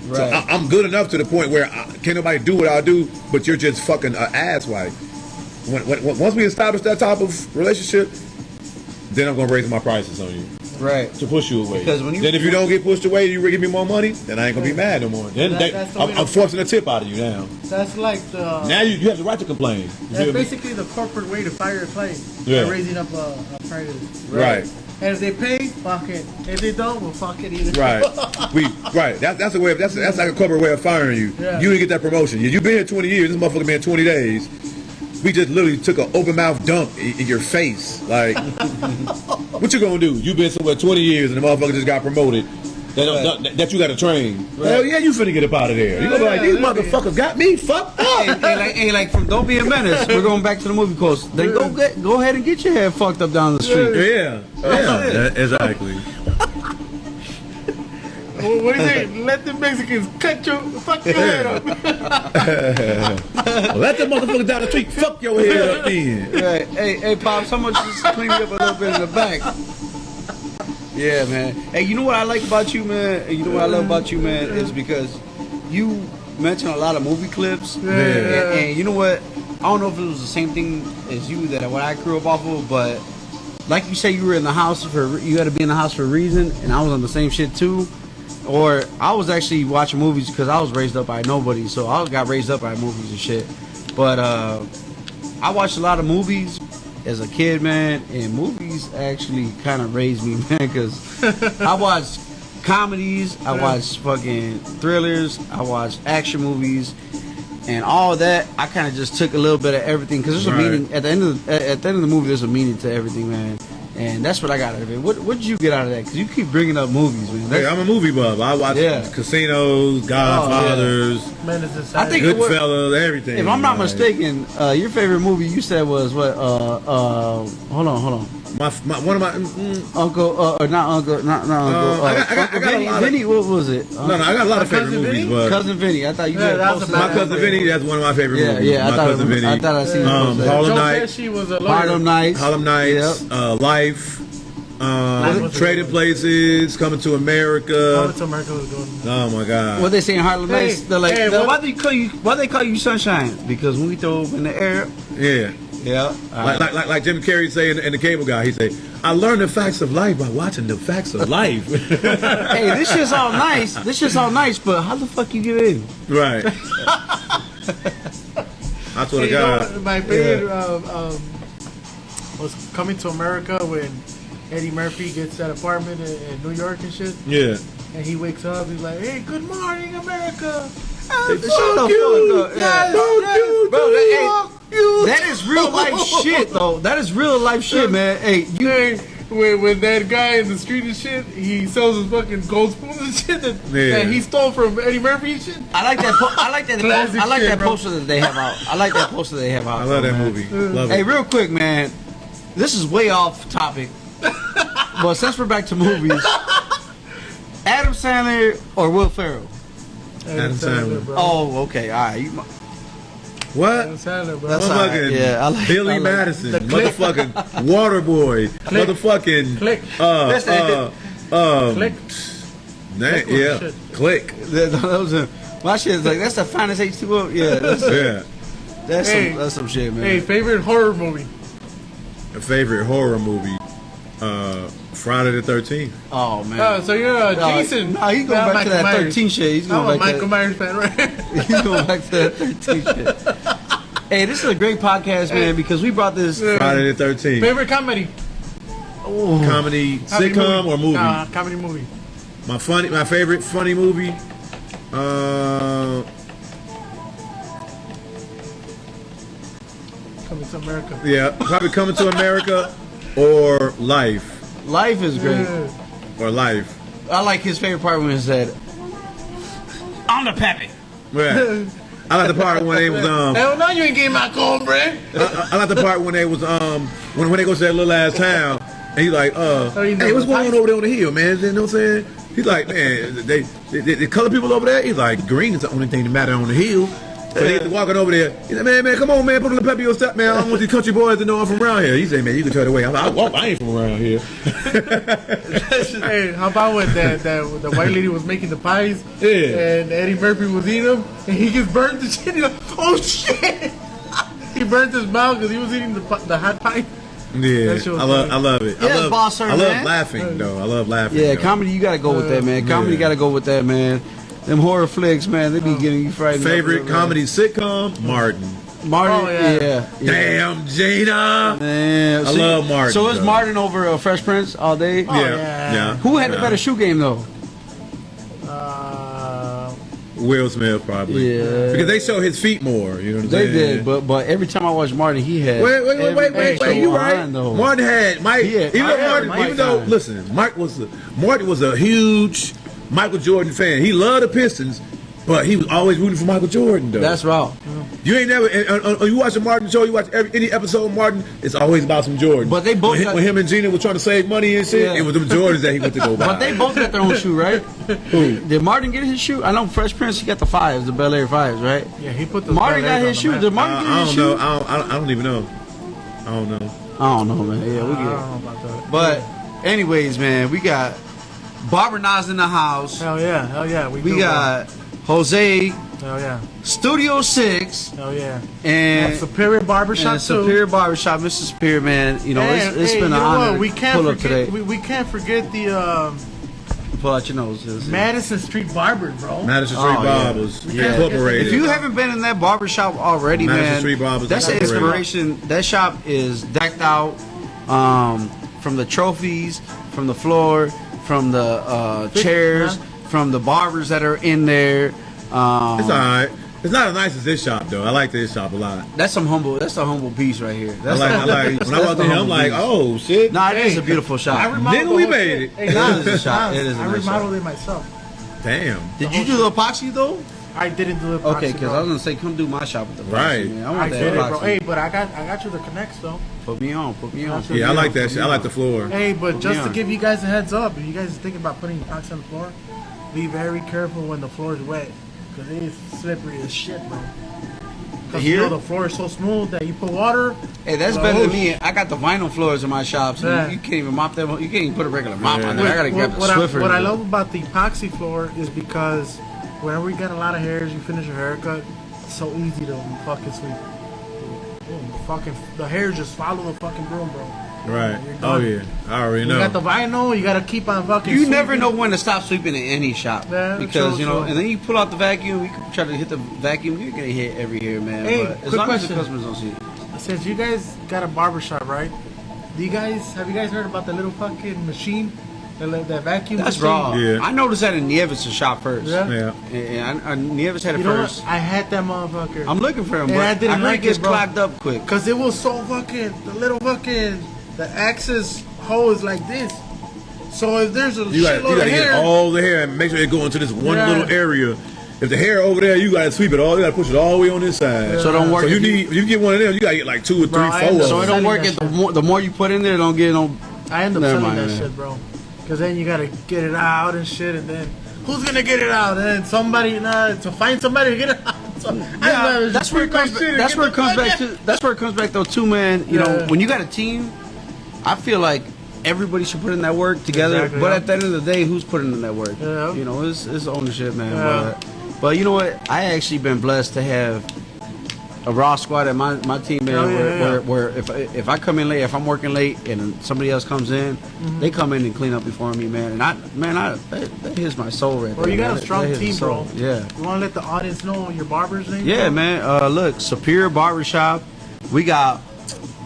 Right. So I'm good enough to the point where can't nobody do what I do, but you're just fucking an asswipe. Once we establish that type of relationship, then I'm gonna raise my prices on you. Right. To push you away. Because when you then if you don't get pushed away, you give me more money, then I ain't gonna be mad no more. Then I'm forcing a tip out of you now. That's like the. Now you have the right to complain. You That's feel me? basically the corporate way to fire a client. Yeah. By raising up a price. Right. And if they pay, fuck it. If they don't, well, fuck it either. Right. That's a way. That's like a corporate way of firing you. Yeah. You didn't get that promotion. You've been here 20 years. This motherfucker been here 20 days. We just literally took an open mouth dump in your face. Like, what you gonna do? You been somewhere 20 years and the motherfucker just got promoted. That you got to train. Right. Hell yeah, you finna get up out of there. You gonna be like, these motherfuckers got me fucked up. And like from Don't Be a Menace, we're going back to the movie course. Then go ahead and get your head fucked up down the street. Yeah, exactly. What do you say? Let the Mexicans fuck your head up. Let the motherfucker down the street fuck your head up then. Right. Hey, Pops, how much just clean me up a little bit in the back? Yeah, man. Hey, you know what I like about you, man? You know what I love about you, man? Is because you mention a lot of movie clips. Yeah. And you know what? I don't know if it was the same thing as you that what I grew up off of, but like you say, you were in the house you had to be in the house for a reason, and I was on the same shit too. Or I was actually watching movies because I was raised up by nobody, so I got raised up by movies and shit. But I watched a lot of movies as a kid, man, and movies actually kind of raised me, man, because I watched comedies, I watched fucking thrillers, I watched action movies, and all that. I kind of just took a little bit of everything because there's a meaning at the end of the movie. There's a meaning to everything, man. And that's what I got out of it. What did you get out of that? Because you keep bringing up movies, man. Yeah, I'm a movie buff. I watch Casinos, Godfathers, I think Goodfellas, everything. If I'm not mistaken, your favorite movie you said was what? Hold on. one of my Uncle, or not Uncle, not Uncle. I got a Vinny, lot of- Vinny, what was it? no, I got a lot of favorite Cousin movies, Vinny? but Cousin Vinny. I thought you Yeah, had that was posted a my bad that. cousin Vinny, that's one of my favorite movies. Yeah, My cousin Vinny. I thought I seen it. Harlem Joe Night. Pesci was a lawyer. Harlem Nights. Harlem Nights, Yep. Life, was a Trading good one. Places, Coming to Coming America. to America was going. Oh my God. What they say in Harlem Hey, Nights? They're like, hey, "Now, what- why they call you Sunshine? Because when we throw them in the air, Yeah. yeah. Like Jim Carrey say in the Cable Guy, he say, I learned the facts of life by watching the facts of life. Hey, this shit's all nice. This shit's all nice, but how the fuck you get in? Right. I swear to You know God. what my favorite was Coming to America when Eddie Murphy gets that apartment in New York and shit, Yeah. and he wakes up. He's like, "Hey, good morning, America." Hey, Shut the fuck fuck you. up. Yeah. Fuck you, Bro, dude. that- Fuck you. That is real life shit, though. That is real life shit, man. Hey, you. Hey, when that guy in the street and shit, he sells his fucking gold spoons and shit that he stole from Eddie Murphy and shit. I like that. I like that. Classic I like shit, that bro. poster that they have out. I like that poster they have out. I love that man. movie. Love Hey, it. real quick, man. This is way off topic, but since we're back to movies, Adam Sandler or Will Ferrell? Adam Sandler. bro. Oh, okay, all right. What? Adam Sandler, bro. That's all right. Motherfucking Yeah, I like- Billy I like- Madison, The Click. motherfucking Waterboy, motherfucking Click. Click. Click was Yeah, shit. Click. That was my shit is like that's the finest H2O. Yeah, Yeah. that's some shit, man. Hey, favorite horror movie? A favorite horror movie, Friday the 13th. Oh man. So you're Jason. No, he's going back to that 13 shit. He's I'm going a back to Michael Myers fan, right? He's going back to that 13 shit. Hey, this is a great podcast, man, because we brought this. Friday the 13th. Favorite comedy? Comedy, sitcom or movie? Nah, comedy movie. My favorite funny movie. Coming to America. Yeah, probably Coming to America or Life. Life is great. Yeah. Or Life. I like his favorite part when he said, "I'm the peppy." Yeah. I like the part when they was Hell no, you ain't getting my cornbread. I like the part when they was when they go to that little ass town and he's like you know hey, what's the going on pipe? over there on the hill, man? You know what I'm saying? He's like, man, the color people over there. He's like, green is the only thing that matter on the hill. So they walking over there. He said, man, come on, man, put a little pep in your step, man. I want these country boys to know I'm from around here. He said, man, you can turn away. I'm like, I ain't from around here. Hey, how about when the white lady was making the pies? Yeah. And Eddie Murphy was eating them, and he gets burnt the shit. He's like, oh shit! He burnt his mouth because he was eating the hot pie. Yeah, That shit was I love it. Yeah, boss, sir, I love man. laughing though. I love laughing. Yeah, though. comedy, you gotta go with that, man. Comedy, Yeah. gotta go with that, man. Them horror flicks, man, they be getting you frightened. Favorite up, man. comedy sitcom? Martin. Martin, Oh, yeah. yeah. Damn, Gina. Man, I love Martin, So it's though. Martin over Fresh Prince all day. yeah. Who had the Yeah. better shoe game though? Will Smith probably. Yeah. Because they show his feet more. You know what I'm They saying? did, but every time I watched Martin, he had. Wait, every you right. line, though. Martin had Mike. Yeah, Even I though had Martin, Mike even though time. listen, Martin was a huge Michael Jordan fan. He loved the Pistons, but he was always rooting for Michael Jordan though. That's wrong. You ain't never. You watch a Martin show. You watch any episode of Martin. It's always about some Jordan. But they both when, got- when him and Gina was trying to save money and shit, Yeah. it was them Jordans that he went to go buy. But they both got their own shoe, right? Who? Did Martin get his shoe? I know Fresh Prince, he got the fives, the Bel Air fives, right? Yeah, he put the Martin got his shoe. Did Martin get I his don't know. shoe? I don't even know. I don't know. I don't know, man. Yeah, we I get it. don't know about that. But, anyways, man, we got Barber Nas in the house. Hell yeah. We do, got Jose, Hell yeah. Studio 6, Hell yeah. and Superior Barbershop and Superior Barbershop, Mr. Superior, man. You know, it's been an honor we to can't pull up forget, today. We can't forget the Pull out your nose. Madison Street Barber, bro. Madison Street Oh, yeah. Barbers Yeah. Incorporated. If you haven't been in that barbershop already, Madison man, Street Barbers that's an Incorporated. inspiration. That shop is decked out from the trophies, from the floor, from the chairs, from the barbers that are in there. It's all right. It's not as nice as this shop though. I like this shop a lot. That's a humble piece right here. I That's like. a I humble like. piece. When I walked in here, I'm like, oh shit. Nah, it is a beautiful shop. Nigga, we made it. Hey, It is a shop. Nas, It is a I nice remodeled it myself. Damn. Did you do the epoxy though? I didn't do it. Okay, because I was gonna say, come do my shop with the epoxy, Right. man. I I want did that it, bro. epoxy. Hey, but I got you the connects though. Put me on. Yeah, I like that shit. I like the floor. Hey, but Put just me to on. give you guys a heads up, if you guys are thinking about putting epoxy on the floor, be very careful when the floor is wet, because it is slippery as shit, bro. Because you Here? know the floor is so smooth that you put water. Hey, that's the better than whole me. I got the vinyl floors in my shop, so Yeah. you can't even mop them. You can't even put a regular mop on there. I gotta grab the what Swiffer. what I love about the epoxy floor is because whenever you get a lot of hairs, you finish your haircut, it's so easy to fucking sweep. Boom, the hairs just follow the fucking broom, bro. Right. You're Oh done. yeah. I already You know. got the vinyl, you gotta keep on fucking You sweeping. never know when to stop sweeping in any shop, Yeah, because true, you know, true. and then you pull out the vacuum. You can try to hit the vacuum. You're gonna hit every hair, man. Hey, but as quick long question. as the customers don't see it. Since you guys got a barber shop, right? Have you guys heard about the little fucking machine? That vacuum That's machine? raw. Yeah. I noticed that in Nieves' shop first. Yeah. Yeah. And Nieves had it You know first. what? I had that motherfucker. I'm looking for him, And but I didn't heard like it gets it, bro. clogged up quick. Cause it was so fucking the axis hose like this. So if there's a You shitload gotta of get hair, all the hair and make sure it go into this one Yeah. little area. If the hair over there, you gotta sweep it all. You gotta push it all the way on this side. So it don't work So you if you- need, if you get one of them, you gotta get like 2 or 3, Bro, I 4 end of up So it them. don't work Selling if that the more you put in there, it don't get no. I end up Never selling mind, that man. shit, bro. Cause then you gotta get it out and shit, and then who's gonna get it out? And then somebody, to find somebody to get it out. So, Yeah, that's where it comes. That's where it comes back to. That's where it comes back though, too, man. You know, Yeah. when you got a team, I feel like everybody should put in that work together. Exactly, but yeah. at the end of the day, who's putting in that work? Yeah. You know, it's ownership, man. Yeah. But you know what? I actually been blessed to have a raw squad at my team, man. Oh, yeah, where if I come in late, if I'm working late, and somebody else comes in, Mm-hmm. they come in and clean up before me, man. And that hits my soul right Bro, there. you got man. a strong That hits the team, soul. bro. Yeah. You wanna let the audience know your barber's name? Yeah, bro? man. Look, Superior Barbershop. We got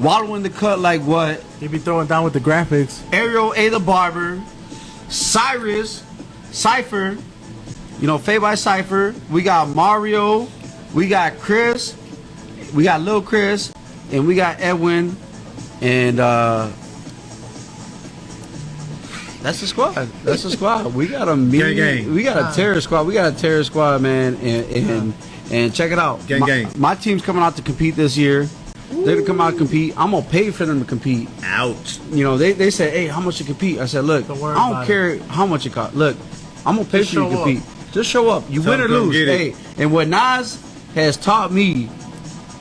Waddle in the cut like what? He be throwing down with the graphics. Ariel A the Barber, Cyrus, Cypher, you know, Faye by Cypher. We got Mario, we got Chris, we got Lil Chris, and we got Edwin, and that's the squad. That's the squad. We got a Gang, gang. we got a terror squad. We got a terror squad, man, and check it out. Gang, gang. My team's coming out to compete this year. They're gonna come out and compete. I'm gonna pay for them to compete. Ouch. You know, they said, hey, how much to compete? I said, look, Don't worry I don't about care how much it costs. Look, I'm gonna pay Just for you to show compete. Just show up. You Tell win or them come lose. get it. Hey, and what Nas has taught me,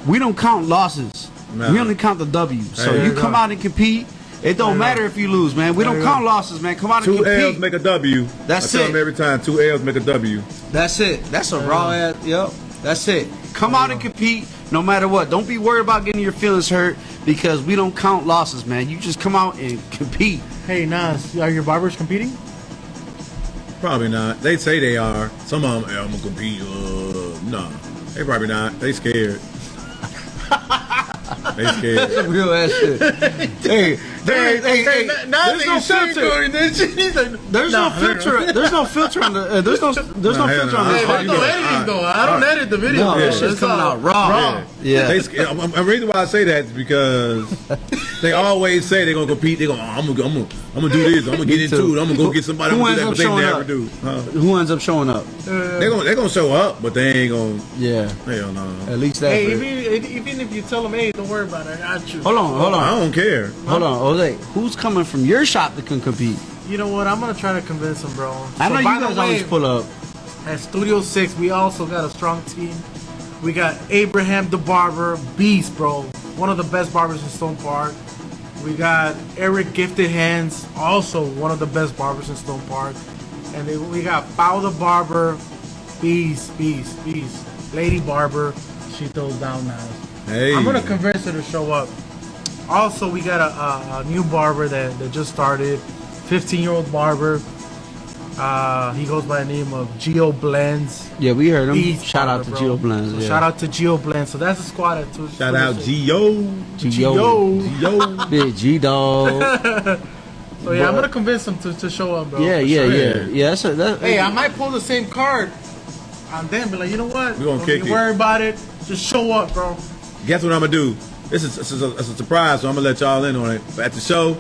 we don't count losses. Nah. We only count the W's. So There you you come go. out and compete. It don't matter if you lose, man. We There don't you count go. losses, man. Come out and 2 L's compete. make a W. That's I tell it. them every time, 2 L's make a W. That's it. That's a raw ass. Yep. That's it. Come out and compete no matter what. Don't be worried about getting your feelings hurt because we don't count losses, man. You just come out and compete. Hey Nas, are your barbers competing? Probably not. They say they are. Some of them, I'm gonna compete. No, they probably not. They scared. They scared. Real ass shit. Hey, hey, Nas there's no filter. There's no filter. There's no filter on the. There's no Nah, hell filter no. on this. Hey, There's no Yeah. editing though. I don't edit the video. No, Yeah. this shit's It's coming all out raw. Yeah. They scared. The reason why I say that is because they always say they're gonna compete. They're gonna, I'm gonna do this. I'm gonna get into it. I'm gonna go get somebody. I'm Who gonna do ends that, up but they showing never up? do. Huh? Who ends up showing up? They're gonna show up, but they ain't gonna. Yeah. Hell no. At least that. Hey, even if you tell them, hey, don't worry about it, I got you. Hold on. I don't care. Hold on, Jose. Who's coming from your shop that can compete? You know what? I'm gonna try to convince them, bro. I know So, you by the guys way, always pull up. At Studio 6, we also got a strong team. We got Abraham the Barber, Beast, bro. One of the best barbers in Stone Park. We got Eric Gifted Hands, also one of the best barbers in Stone Park. And then we got Pau the Barber, Beast. Lady Barber, she throws down now. Hey. I'm gonna convince her to show up. Also, we got a new barber that just started, 15-year-old barber. He goes by the name of Geo Blends. Yeah, we heard him. Beast Shout out barber, to bro. Geo Blends. So Yeah. shout out to Geo Blends. So that's the squad at two. Shout out Gio. Geo. Gio. Big G dog. So yeah, I'm gonna convince him to show up, bro. Yeah, for yeah, sure. yeah. Yeah, that's Hey, I might pull the same card on them, but like, you know what? We gonna Don't kick you it. worry about it. Just show up, bro. Guess what I'm gonna do? This is it's a surprise, so I'm gonna let y'all in on it. But at the show,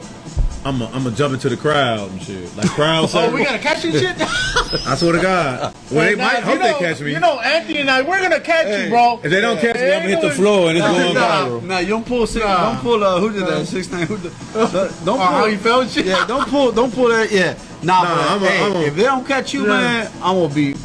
I'm gonna jump into the crowd and shit, like crowd. Oh, we gotta catch you shit. I swear to God. Well, they might hope they catch me. You know, Anthony and I, we're gonna catch you, bro. If they don't catch me, I'm gonna hit the floor and it's going viral. Nah, you don't pull. Don't pull. Who did that? 6ix9ine. Don't pull. How you felt shit? Yeah, don't pull that. Yeah. Nah, but if they don't catch you, man, I'm gonna be.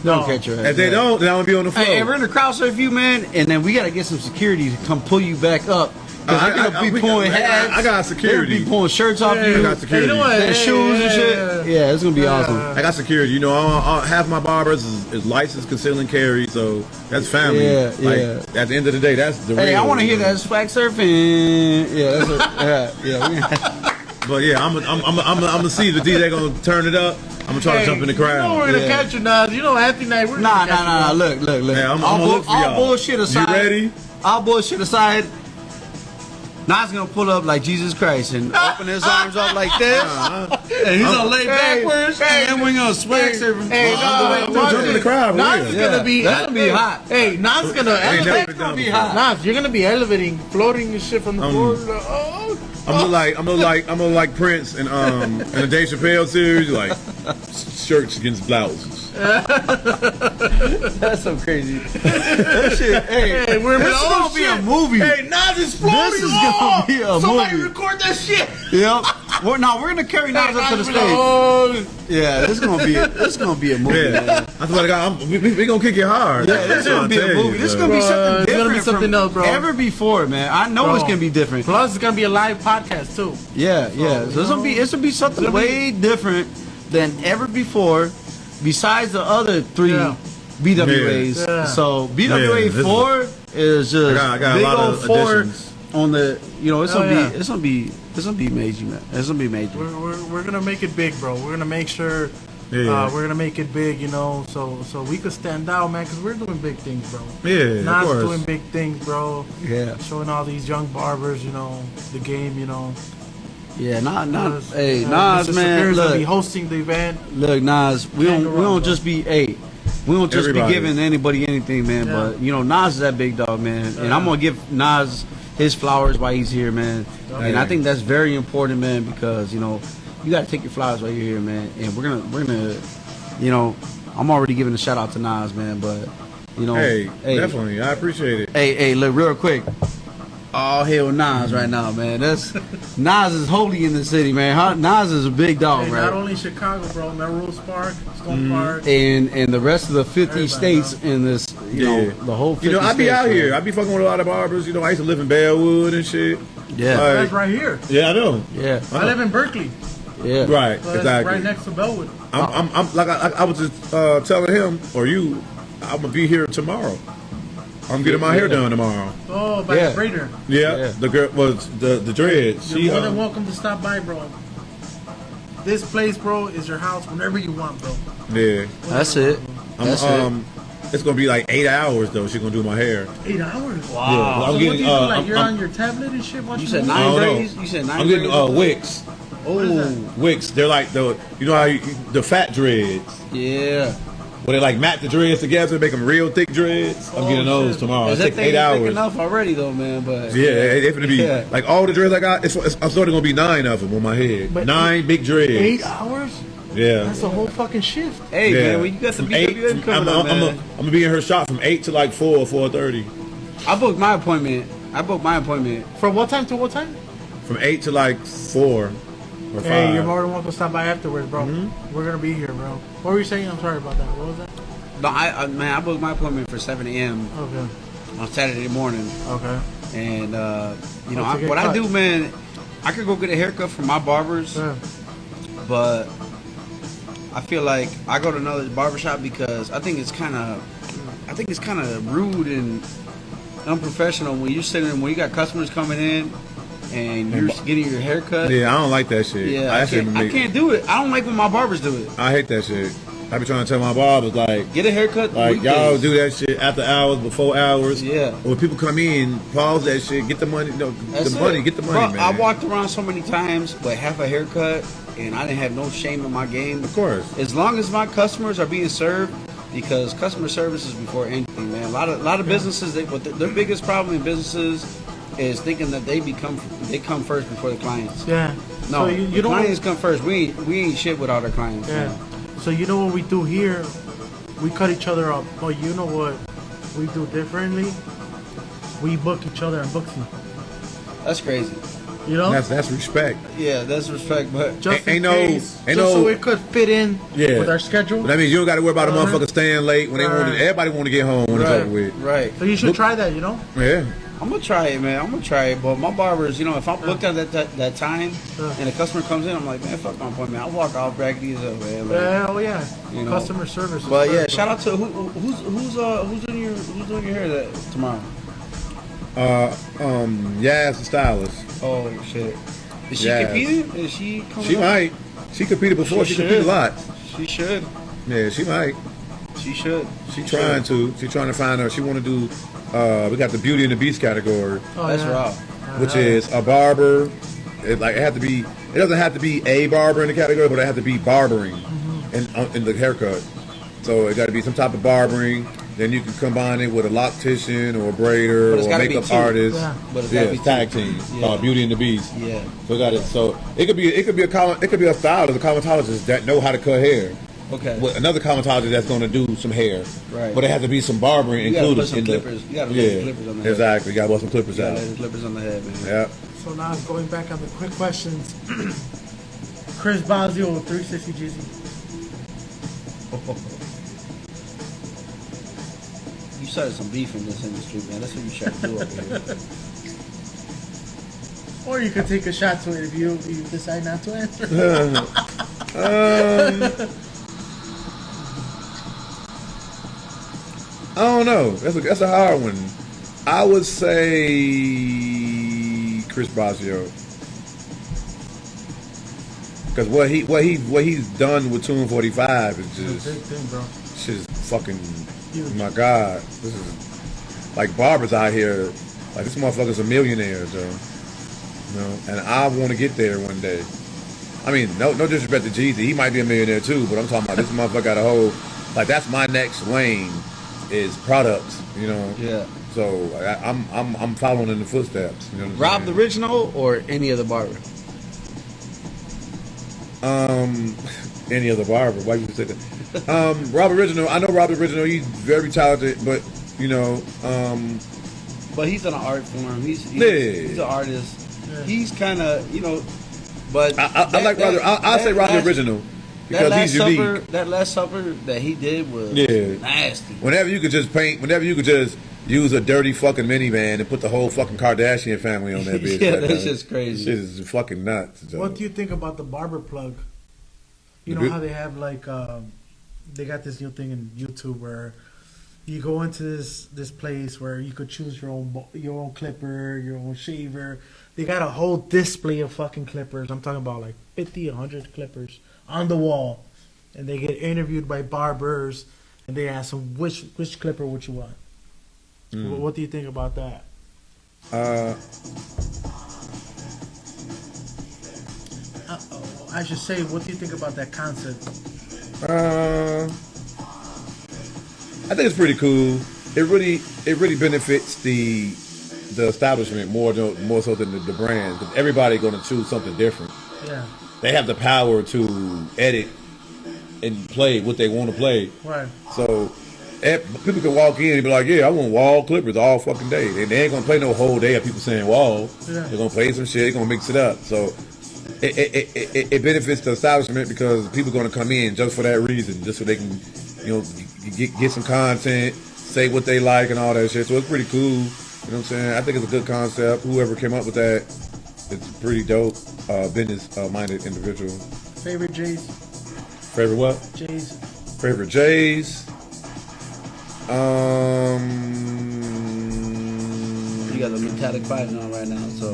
Don't catch your ass. If they don't, then I'm gonna be on the floor. Hey, we're in the crowd surf you, man, and then we gotta get some security to come pull you back up. Because they're gonna be pulling hats. I got security. They're gonna be pulling shirts off you. I got security. Hey, you know what? Their shoes and shit. Yeah, it's gonna be awesome. I got security. You know, half my barbers is licensed conceal and carry, so that's family. Yeah, like, yeah. At the end of the day, that's the real. Hey, I want to hear that swag surfing. Yeah, that's yeah. But yeah, I'm gonna see if the DJ gonna turn it up. I'm gonna try to jump in the crowd. You know we're gonna catch you, Nas. You know Anthony and I, we're gonna catch you. Nah. Look. Yeah, I'm gonna look for y'all. All bullshit aside. You ready? All bullshit aside. Nas gonna pull up like Jesus Christ and open his arms up like this, and he's gonna lay backwards, and then we're gonna swag surf him. I'm gonna jump in the crowd. Nas is gonna be. That's gonna be hot. Hey, Nas is gonna elevate. That's gonna be hot. Nas, you're gonna be elevating, floating and shit from the floor. I'm gonna like Prince and in the Dave Chappelle series, like shirts against blouses. That's so crazy. That shit. Hey, we're this is gonna be a movie. Hey, Nas is floating. This is gonna be a Somebody movie. record that shit. Yep. We're gonna carry Nas up to the stage. Yeah, this is gonna be a movie. Yeah, Man. I swear to God, we gonna kick it hard. Yeah, this is gonna be a movie. This is gonna be something different. It's gonna be something else, bro. Ever before, man. I know it's gonna be different. Plus, it's gonna be a live podcast too. Yeah. So it's gonna be something way different than ever before. Besides the other 3 BWAs. Yeah. So BWA 4 is just I got big a lot old of 4 additions. on the. You know, it's gonna be major, man. It's gonna be major. We're gonna make it big, bro. We're gonna make sure. Yeah. We're gonna make it big, you know, so we could stand out, man, because we're doing big things, bro. Yeah, Nas of course. doing big things, bro. Yeah. Showing all these young barbers, you know, the game, you know. Yeah, Nas, hey, Mr. Nas, man, Superior's gonna be look, hosting the event. Nas, we don't just be, we don't just Everybody. be giving anybody anything, man. Yeah. But you know, Nas is that big dog, man, and I'm gonna give Nas his flowers while he's here, man. And I think that's very important, man, because you know, you gotta take your flowers while you're here, man. And we're gonna, you know, I'm already giving a shout out to Nas, man, but you know, Hey, definitely, I appreciate it. Hey, look, real quick. All hail Nas right now, man. Nas is holy in the city, man. Nas is a big dog, Hey, right? not only Chicago, bro. Melrose Park, Stone Park. And the rest of the 50 Everybody, states in this, you know, the whole 50 You know, I be states, out man. here. I be fucking with a lot of barbers. You know, I used to live in Bellwood and shit. Yeah. That's right here. Yeah, I know. Yeah. I live in Berkeley. Yeah. Right, So that's exactly. right next to Bellwood. I'm like I was just telling him or you, I'm gonna be here tomorrow. I'm getting my hair done tomorrow. Oh, by Yeah. the braider. Yeah, the girl was the dreads. You're more than welcome to stop by, bro. This place, bro, is your house whenever you want, bro. Yeah, That's it. That's it. it's gonna be like 8 hours though. She's gonna do my hair. 8 hours. Yeah, Wow. I'm So what do getting. you do? Like I'm, you're I'm, on your tablet and shit watching You said movies? 9 don't know. days? You said 9 I'm getting days? wicks. Oh, Wicks. They're like the the fat dreads. Yeah. Where they like mat the dreads together and make them real thick dreads. I'm getting those shit. tomorrow. Is It that takes thing 8 thick hours. enough already, though, man? But Yeah, it's gonna be Yeah. like all the dreads I got. I'm starting gonna be 9 of them on my head. But 9 big dreads. 8 hours? Yeah. That's a whole fucking shift. Hey, Yeah. man, when you got the From 8 BWM coming up, man. I'm gonna be in her shop from 8 to like 4 or 4:30. I booked my appointment. From what time to what time? From 8 to like 4 or 5. Hey, you're more than welcome to stop by afterwards, bro. We're gonna be here, bro. What were you saying? I'm sorry about that. What was that? No, I booked my appointment for 7 a.m. Okay. on Saturday morning. Okay. And, you know, To get what I cut. do, man, I could go get a haircut from my barbers, Yeah. but I feel like I go to another barbershop because I think it's kind of rude and unprofessional when you when you got customers coming in and you're getting your haircut. Yeah, I don't like that shit. Yeah, I I can't do it. I don't like when my barbers do it. I hate that shit. I be trying to tell my barbers like Get a haircut. y'all weekdays. do that shit after hours, before hours. Yeah. Or when people come in, pause that shit, get the money. No, That's the money, it. get the money, Bro, man. I walked around so many times with half a haircut, and I didn't have no shame in my game. Of course. As long as my customers are being served, because customer service is before anything, man. A lot of businesses, their biggest problem in businesses is thinking that they come first before the clients. Yeah. No, So you the don't. clients come first. We ain't shit without our clients. Yeah. man. So you know what we do here? We cut each other up. But you know what we do differently? We book each other in Booksy. That's crazy. You know? That's respect. Yeah, that's respect, but Just Ain't in no- case, ain't just no- so it could fit in Yeah. with our schedule. But that means you don't got to worry about a motherfucker staying late when they want to. Right. Everybody want to get home when it's over with. right. So you should try that, you know? Yeah. I'm gonna try it, man. I'm gonna try it, but my barbers, you know, if I'm booked at that time and a customer comes in, I'm like, man, fuck my appointment. I'll walk off, brag these up, man. Like, Yeah, oh yeah. You know. Customer service. is but yeah, first, shout out to who's doing your hair that tomorrow? Yaz the stylist. Oh shit, is she Yeah. competing? Is she coming? She up? might. She competed before. She competed a lot. She should. Yeah, she might. She should. She trying to. She trying to find her. She want to do. We got the Beauty and the Beast category, Oh, That's yeah. raw. which is a barber. It have to be. It doesn't have to be a barber in the category, but it have to be barbering in the haircut. So it got to be some type of barbering. Then you can combine it with a loctician or a braider But it's or a gotta be makeup two. artist. Yeah. But it's Yeah, gotta be it's tag two. team. Yeah. Beauty and the Beast. Yeah. So got it. So it could be a stylist, a cosmetologist that know how to cut hair. Okay. With another cosmetologist that's going to do some hair. Right. But it has to be some barbering You gotta included put some in clippers. You gotta put some clippers on the head. exactly. You got to put some clippers Yeah, out. there's clippers on the head, man. Yeah. So now it's going back on the quick questions. Chris Bosio, 360 GZ. You started some beef in this industry, man. That's what you try to do up here. Or you could take a shot to it if you decide not to answer. I don't know. That's a hard one. I would say Chris Bosio. Because what he's done with Tune 45 is It's a just big thing, bro. shit's fucking. Huge. My God, this is like barbers out here. Like this motherfucker's a millionaire, though. You know, and I want to get there one day. I mean, no disrespect to Jeezy, he might be a millionaire too, but I'm talking about this motherfucker got a whole. Like that's my next lane is products. You know. Yeah. So I'm following in the footsteps. You know what I'm Rob the saying? Original or any other barber? Any other barber? Why you say that? Rob Original. I know Rob Original. He's very talented, but you know, But he's in an art form. He's Yeah. an artist. Yeah. He's kind of, you know, but I like Rob. I'll say Rob Original because he's unique. That Last Supper that he did was Yeah. nasty. Whenever you could just use a dirty fucking minivan and put the whole fucking Kardashian family on that bitch. Yeah, Like, that's just crazy. Shit is fucking nuts. So. What do you think about the barber plug? You know The- how they have like they got this new thing in YouTube where you go into this place where you could choose your own clipper, your own shaver. They got a whole display of fucking clippers. I'm talking about like 50, 100 clippers on the wall, and they get interviewed by barbers, and they ask them which clipper would you want. What do you think about that? I should say, what do you think about that concept? I think it's pretty cool. It really benefits the establishment more so than the brand. Because everybody going to choose something different. Yeah, They have the power to edit and play what they want to play. right. So people can walk in and be like, yeah, I want Wahl clippers all fucking day. They ain't going to play no whole day of people saying Wahl. Yeah. They're going to play some shit. They're going to mix it up. So it benefits the establishment because people are going to come in just for that reason, just so they can, you know, get some content, say what they like and all that shit. So it's pretty cool. You know what I'm saying? I think it's a good concept. Whoever came up with that, it's a pretty dope, business-minded individual. Favorite J's? Favorite what? J's. Favorite J's? You got the metallic 5 on right now, so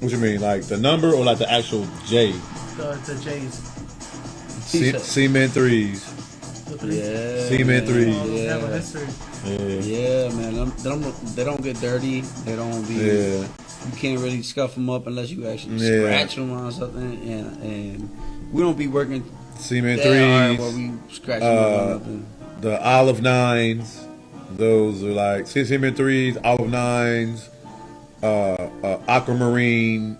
What you mean, like the number or like the actual J? The J's. Cement threes. The three. yeah, Cement threes. Oh, they have a Yeah. history. Yeah. Yeah, man. They don't get dirty. They don't be. Yeah. You can't really scuff them up unless you actually Yeah. scratch them on something, and we don't be working Cement that hard where threes. we scratch them up on nothing. The olive nines. Those are like cement threes, olive nines. aquamarine.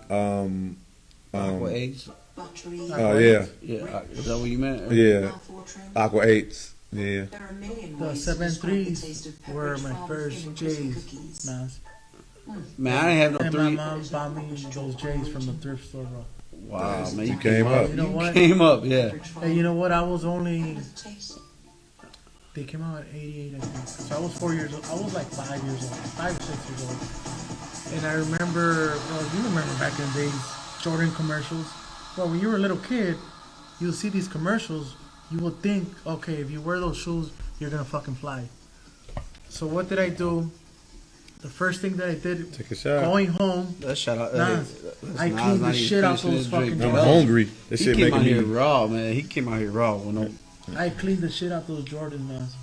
Aqua 8s. Yeah. Yeah, is that what you meant? Yeah. Aqua 8s. Yeah. The 7.3s were my first J's, Nas. Man, I didn't have no And my 3. mom bought me those J's from the thrift store, bro. Wow, man, you came up. You know what? Came up, yeah. Hey, you know what? I was only... They came out at 88, I think. So I was 4 years old. I was like 5 years old. 5 or 6 years old. And I remember... Well, you remember back in the days, Jordan commercials. Well, when you were a little kid, you'll see these commercials. You would think, okay, if you wear those shoes, you're going to fucking fly. So what did I do? The first thing that I did, Take a shot. going home, Let's shout out. Nas, I cleaned the shit out those fucking I'm Jordans. hungry. This He shit came making out here me. raw, man. He came out here raw. No. I cleaned the shit out those Jordans, Nas.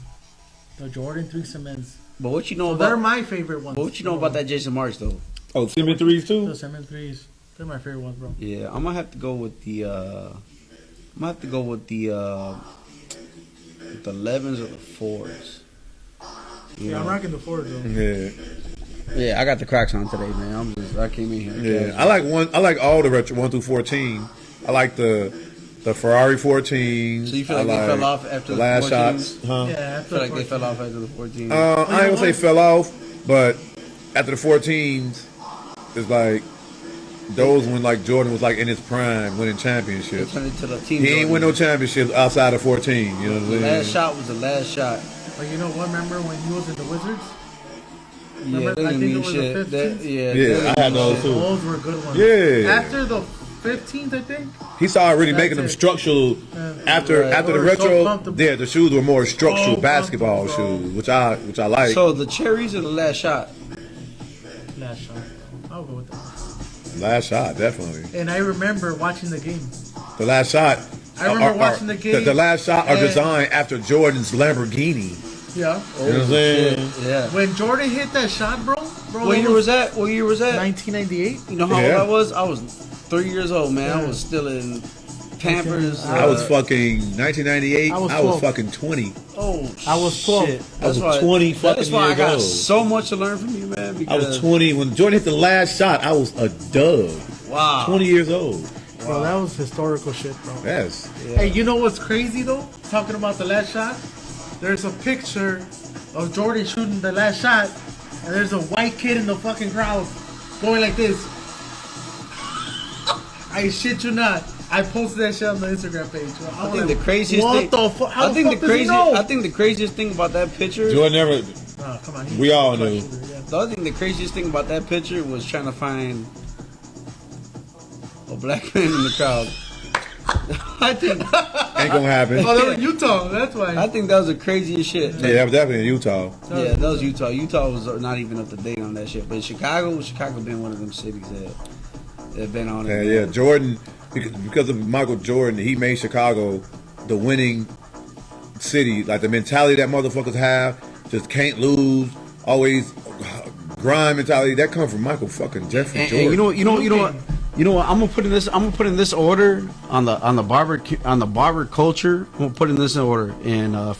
The Jordan 3 cements. But what you know So about? they're my favorite ones. But what you know about that Jason Marks though? Oh, cement threes too. The cement 3s. They're my favorite ones, bro. Yeah, I'm gonna have to go with the. I'm gonna have to go with the 11s or the 4s. You Yeah, I'm know? rocking the 4s, though. Yeah. Yeah, I got the cracks on today, man. I came in here. Yeah. I like all the retro 1 through 14. I like the Ferrari 14s. So you feel like they fell off after the the last 14s? shots? Huh? Yeah, I feel like they fell off after the 14. I ain't gonna say fell off, but after the 14s, it's like those when like Jordan was like in his prime, winning They championships. turned into the team. He ain't win no championships outside of 14. You know what I'm The saying? last shot was the last shot. But you know what? Remember when he was in the Wizards? Yeah, Remember, they I didn't think it mean was shit. the 15th? Yeah, they I had didn't mean those shit. too. Those were good ones. Yeah. After the 15th, I think. He started really That's making them it. structural after Right. after the They were so retro. comfortable. Yeah, the shoes were more structural So basketball comfortable, bro. shoes, which I like. So the cherries are the last shot. Last shot. I'll go with that. Last shot, definitely. And I remember watching the game. The last shot. I remember watching the game. The last shot are and- designed after Jordan's Lamborghini. Yeah. You know what I'm saying? Yeah. When Jordan hit that shot, bro. What year was that? What year was that? 1998. You know how Yeah. old I was? I was 3 years old, man. I Yeah. was still in Pampers. I was fucking 1998. I was I was 12. fucking 20. Oh, I was 12. shit. I was That's why- 20 That's fucking why I years got old. so much to learn from you, man. I Because was 20 when Jordan hit the last shot. I was a dub. wow, 20 years old. Bro, that was historical shit, bro. Yes. Yeah. Hey, you know what's crazy though? Talking about the last shot, there's a picture of Jordan shooting the last shot, and there's a white kid in the fucking crowd going like this. I shit you not. I posted that shit on the Instagram page. Bro. I think the craziest what thing. the fuck? How I think the the fuck does he craziest. know? I think the craziest thing about that picture. Jordan never. Oh, come on. We all knew. The other thing, the craziest thing about that picture was trying to find a black man in the crowd. I think. Ain't gonna happen. Oh, they were in Utah. That's why. I think that was the craziest shit. Yeah, that was definitely in Utah. Yeah, that was Utah. Utah was not even up to date on that shit. But Chicago been one of them cities that been on Yeah, it. yeah. Jordan, because of Michael Jordan, he made Chicago the winning city. Like the mentality that motherfuckers have, just can't lose, always grind mentality. That comes from Michael fucking Jeffrey And Jordan. you know what? I'm gonna put in this order on the barber culture. I'm gonna put in this in order. And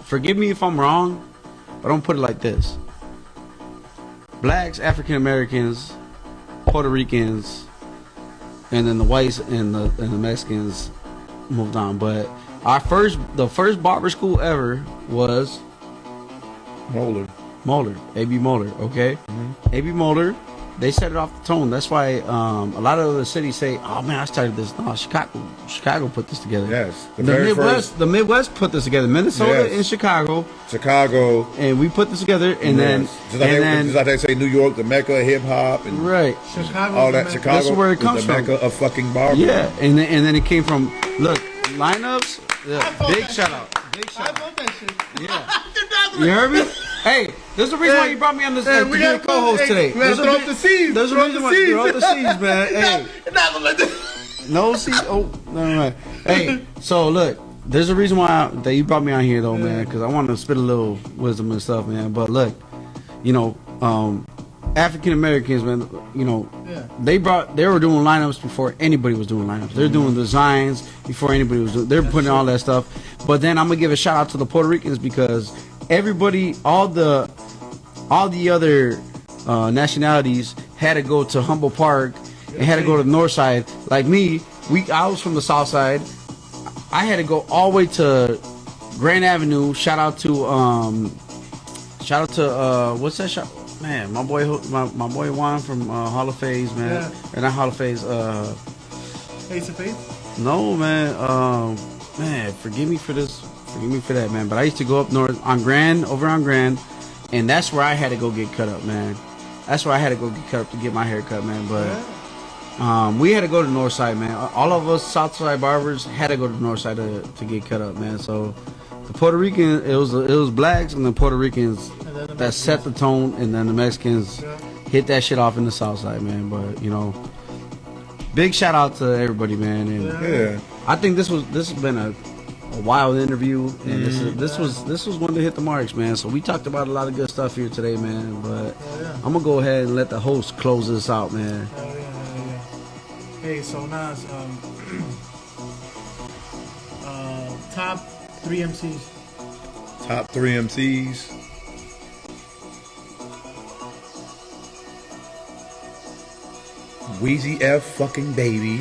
forgive me if I'm wrong, but I'm gonna put it like this: blacks, African Americans, Puerto Ricans, and then the whites and the Mexicans moved on. But the first barber school ever was Moeller, A.B. Moeller, okay? A.B. Moeller, they set it off the tone. That's why a lot of other cities say, oh man, I started this. No, Chicago put this together. Yes. The Midwest put this together. Minnesota Yes. and Chicago, and we put this together, and then, just like they say, New York, the Mecca of hip hop, and right. Chicago. all that. Chicago, That's where it is comes the from. Mecca of fucking barber. Yeah, and then it came from, look, lineups, big shout out. Big I shout out. love that shit. Yeah. You heard me? Hey, there's a reason why you brought me on this Hey, to be a co-host today. We gotta There's a throw re- up the seeds. There's a reason why throw up the seeds, man. Hey, Not like this. no seeds. Oh, no, right. Hey, so look, there's a reason why that you brought me on here though, man, because I want to spit a little wisdom and stuff, man. But look, you know, African Americans, man, you know, they were doing lineups before anybody was doing lineups. They're doing designs before anybody was doing. They're putting all that stuff. But then I'm gonna give a shout out to the Puerto Ricans because everybody, all the other nationalities, had to go to Humboldt Park and had to go to the north side. Like me, I was from the south side. I had to go all the way to Grand Avenue. Shout out to what's that shop? Man, my boy Juan from Hall of Phase, man. Yeah. Or not Hall of Phase. Face to face. No, man. Man, forgive me for this. Forgive me for that, man. But I used to go up north over on Grand, and that's where I had to go get cut up, man. That's where I had to go get cut up to get my hair cut, man. But we had to go to the north side, man. All of us south side barbers had to go to the north side to get cut up, man. So the Puerto Rican, it was blacks and the Puerto Ricans that set the tone, and then the Mexicans hit that shit off in the south side, man. But you know, big shout out to everybody, man. And I think this has been a wild interview, and this was one to hit the marks, man. So we talked about a lot of good stuff here today, man. But I'm gonna go ahead and let the host close this out, man. Hey, so Nas, top 3 MCs. Top 3 MCs. Wheezy F fucking baby.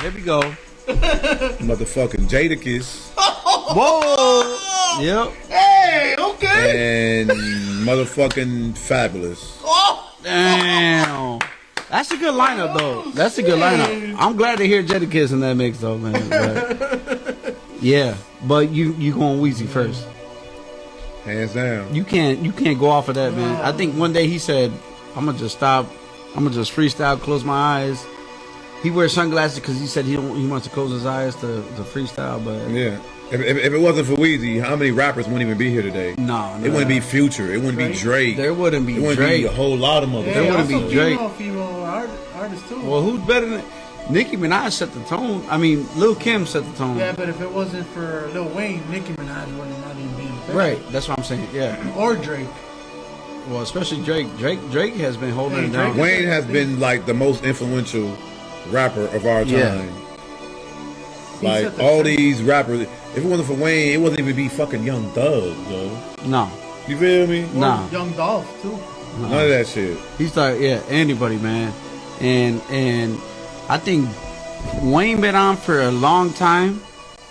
Here we go. Motherfucking Jadakiss. Whoa. Yep. Hey, okay. And motherfucking Fabulous. Damn. That's a good lineup, though. That's a good lineup. I'm glad to hear Jadakiss in that mix, though, man. But, yeah, but you going Weezy first. Hands down. You can't go off of that, man. I think one day he said, I'm gonna just stop. I'm gonna just freestyle, close my eyes. He wears sunglasses because he said he wants to close his eyes to freestyle. But yeah, if it wasn't for Weezy, how many rappers wouldn't even be here today? No, it wouldn't be Future. It wouldn't be Drake. There wouldn't be It wouldn't Drake. be a whole lot of motherfuckers. There wouldn't be Drake. Female artists too. Well, who's better than Nicki Minaj set the tone? I mean, Lil Kim set the tone. Yeah, but if it wasn't for Lil Wayne, Nicki Minaj would not even be in the Right. That's what I'm saying. Yeah. Or Drake. Well, especially Drake. Drake has been holding it down. Wayne has been like the most influential rapper of our time. Yeah. Like all these rappers, if it wasn't for Wayne, it wouldn't even be fucking Young Thug, yo. No. You feel me? No. Young Dolph too. None of that shit. He's like, yeah, anybody, man. And I think Wayne been on for a long time.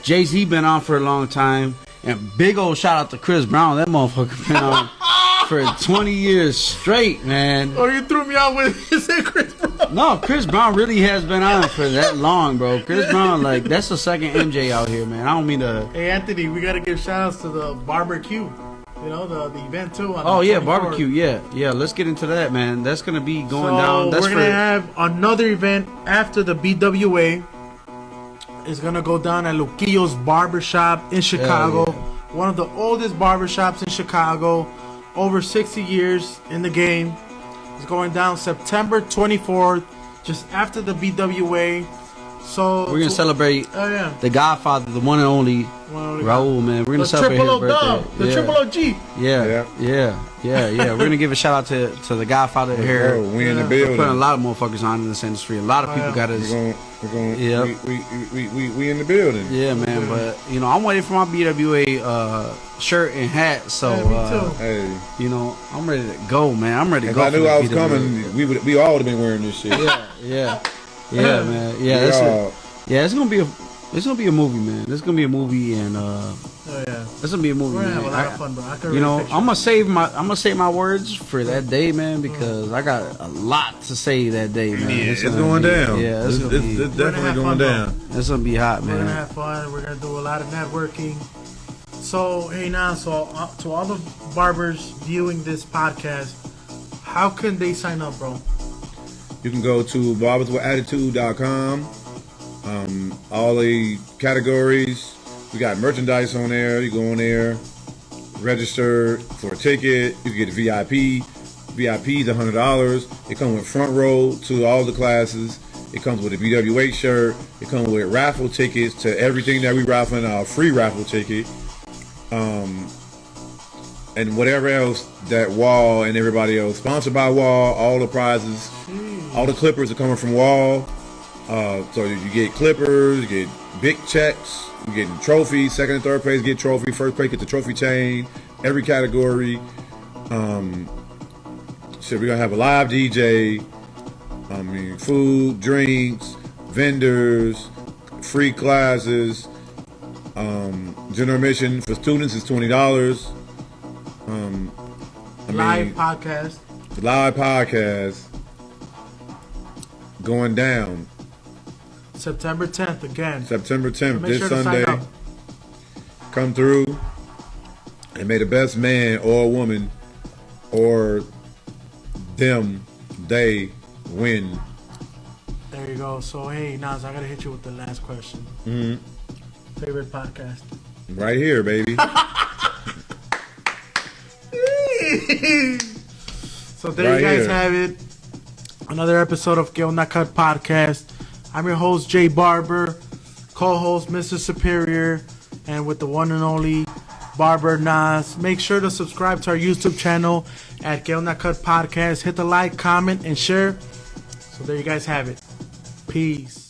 Jay-Z been on for a long time. And big old shout out to Chris Brown. That motherfucker been on for 20 years straight, man. Oh, you threw me out when you said Chris Brown. No, Chris Brown really has been on for that long, bro. Chris Brown, like, that's the second MJ out here, man. I don't mean to... Hey, Anthony, we got to give shout outs to the Barber Q. You know, the event too. On Oh, the yeah, 24th. barbecue, yeah. Yeah, let's get into that, man. That's going to be going down. That's we're going to have another event after the BWA. It's going to go down at Luquillo's Barbershop in Chicago. Yeah. One of the oldest barbershops in Chicago. Over 60 years in the game. It's going down September 24th, just after the BWA. So We're going to celebrate the Godfather, the one and only Raul, man. We're going to celebrate his birthday. The triple OG. Yeah. We're going to give a shout out to the Godfather here. We in the We're building. putting a lot of motherfuckers on in this industry. A lot of people got us. We in the building. Yeah, man. But, you know, I'm waiting for my BWA shirt and hat. So, me too. Hey, you know, I'm ready to go, man. I'm ready to if go. I knew for I the was BWA. coming, we all would have been wearing this shit. Yeah, man. Yeah, it's gonna be a movie, man. It's gonna be a movie, and it's gonna be a movie. We're gonna man. have a lot of fun, bro. I can You know, picture I'm gonna save my words for that day, man, because I got a lot to say that day, man. It's going down. Yeah, it's definitely definitely going down. It's gonna be hot, man. We're gonna have fun. We're gonna do a lot of networking. So hey, now, to all the barbers viewing this podcast, how can they sign up, bro? You can go to barberswithattitude.com. All the categories. We got merchandise on there. You go on there, register for a ticket. You can get a VIP. VIP is $100. It comes with front row to all the classes. It comes with a BWA shirt. It comes with raffle tickets to everything that we raffling. Our free raffle ticket. And whatever else that Wahl and everybody else, sponsored by Wahl, all the prizes, all the clippers are coming from Wahl. So you get clippers, you get big checks, you get trophies. Second and third place get trophy. First place get the trophy chain. Every category. shit, we're gonna have a live DJ. I mean, food, drinks, vendors, free classes. General admission for students is $20. Live podcast. Live podcast going down September 10th again. September 10th, Make this sure to Sunday. sign up. Come through and may the best man or woman or them, they win. There you go. So, hey, Nas, I got to hit you with the last question. Favorite podcast? Right here, baby. So there Right you guys here. have it. Another episode of Que Onda Cut Podcast. I'm your host, Jay Barber. Co-host, Mr. Superior. And with the one and only Barber Nas. Make sure to subscribe to our YouTube channel at Que Onda Cut Podcast. Hit the like, comment, and share. So there you guys have it. Peace.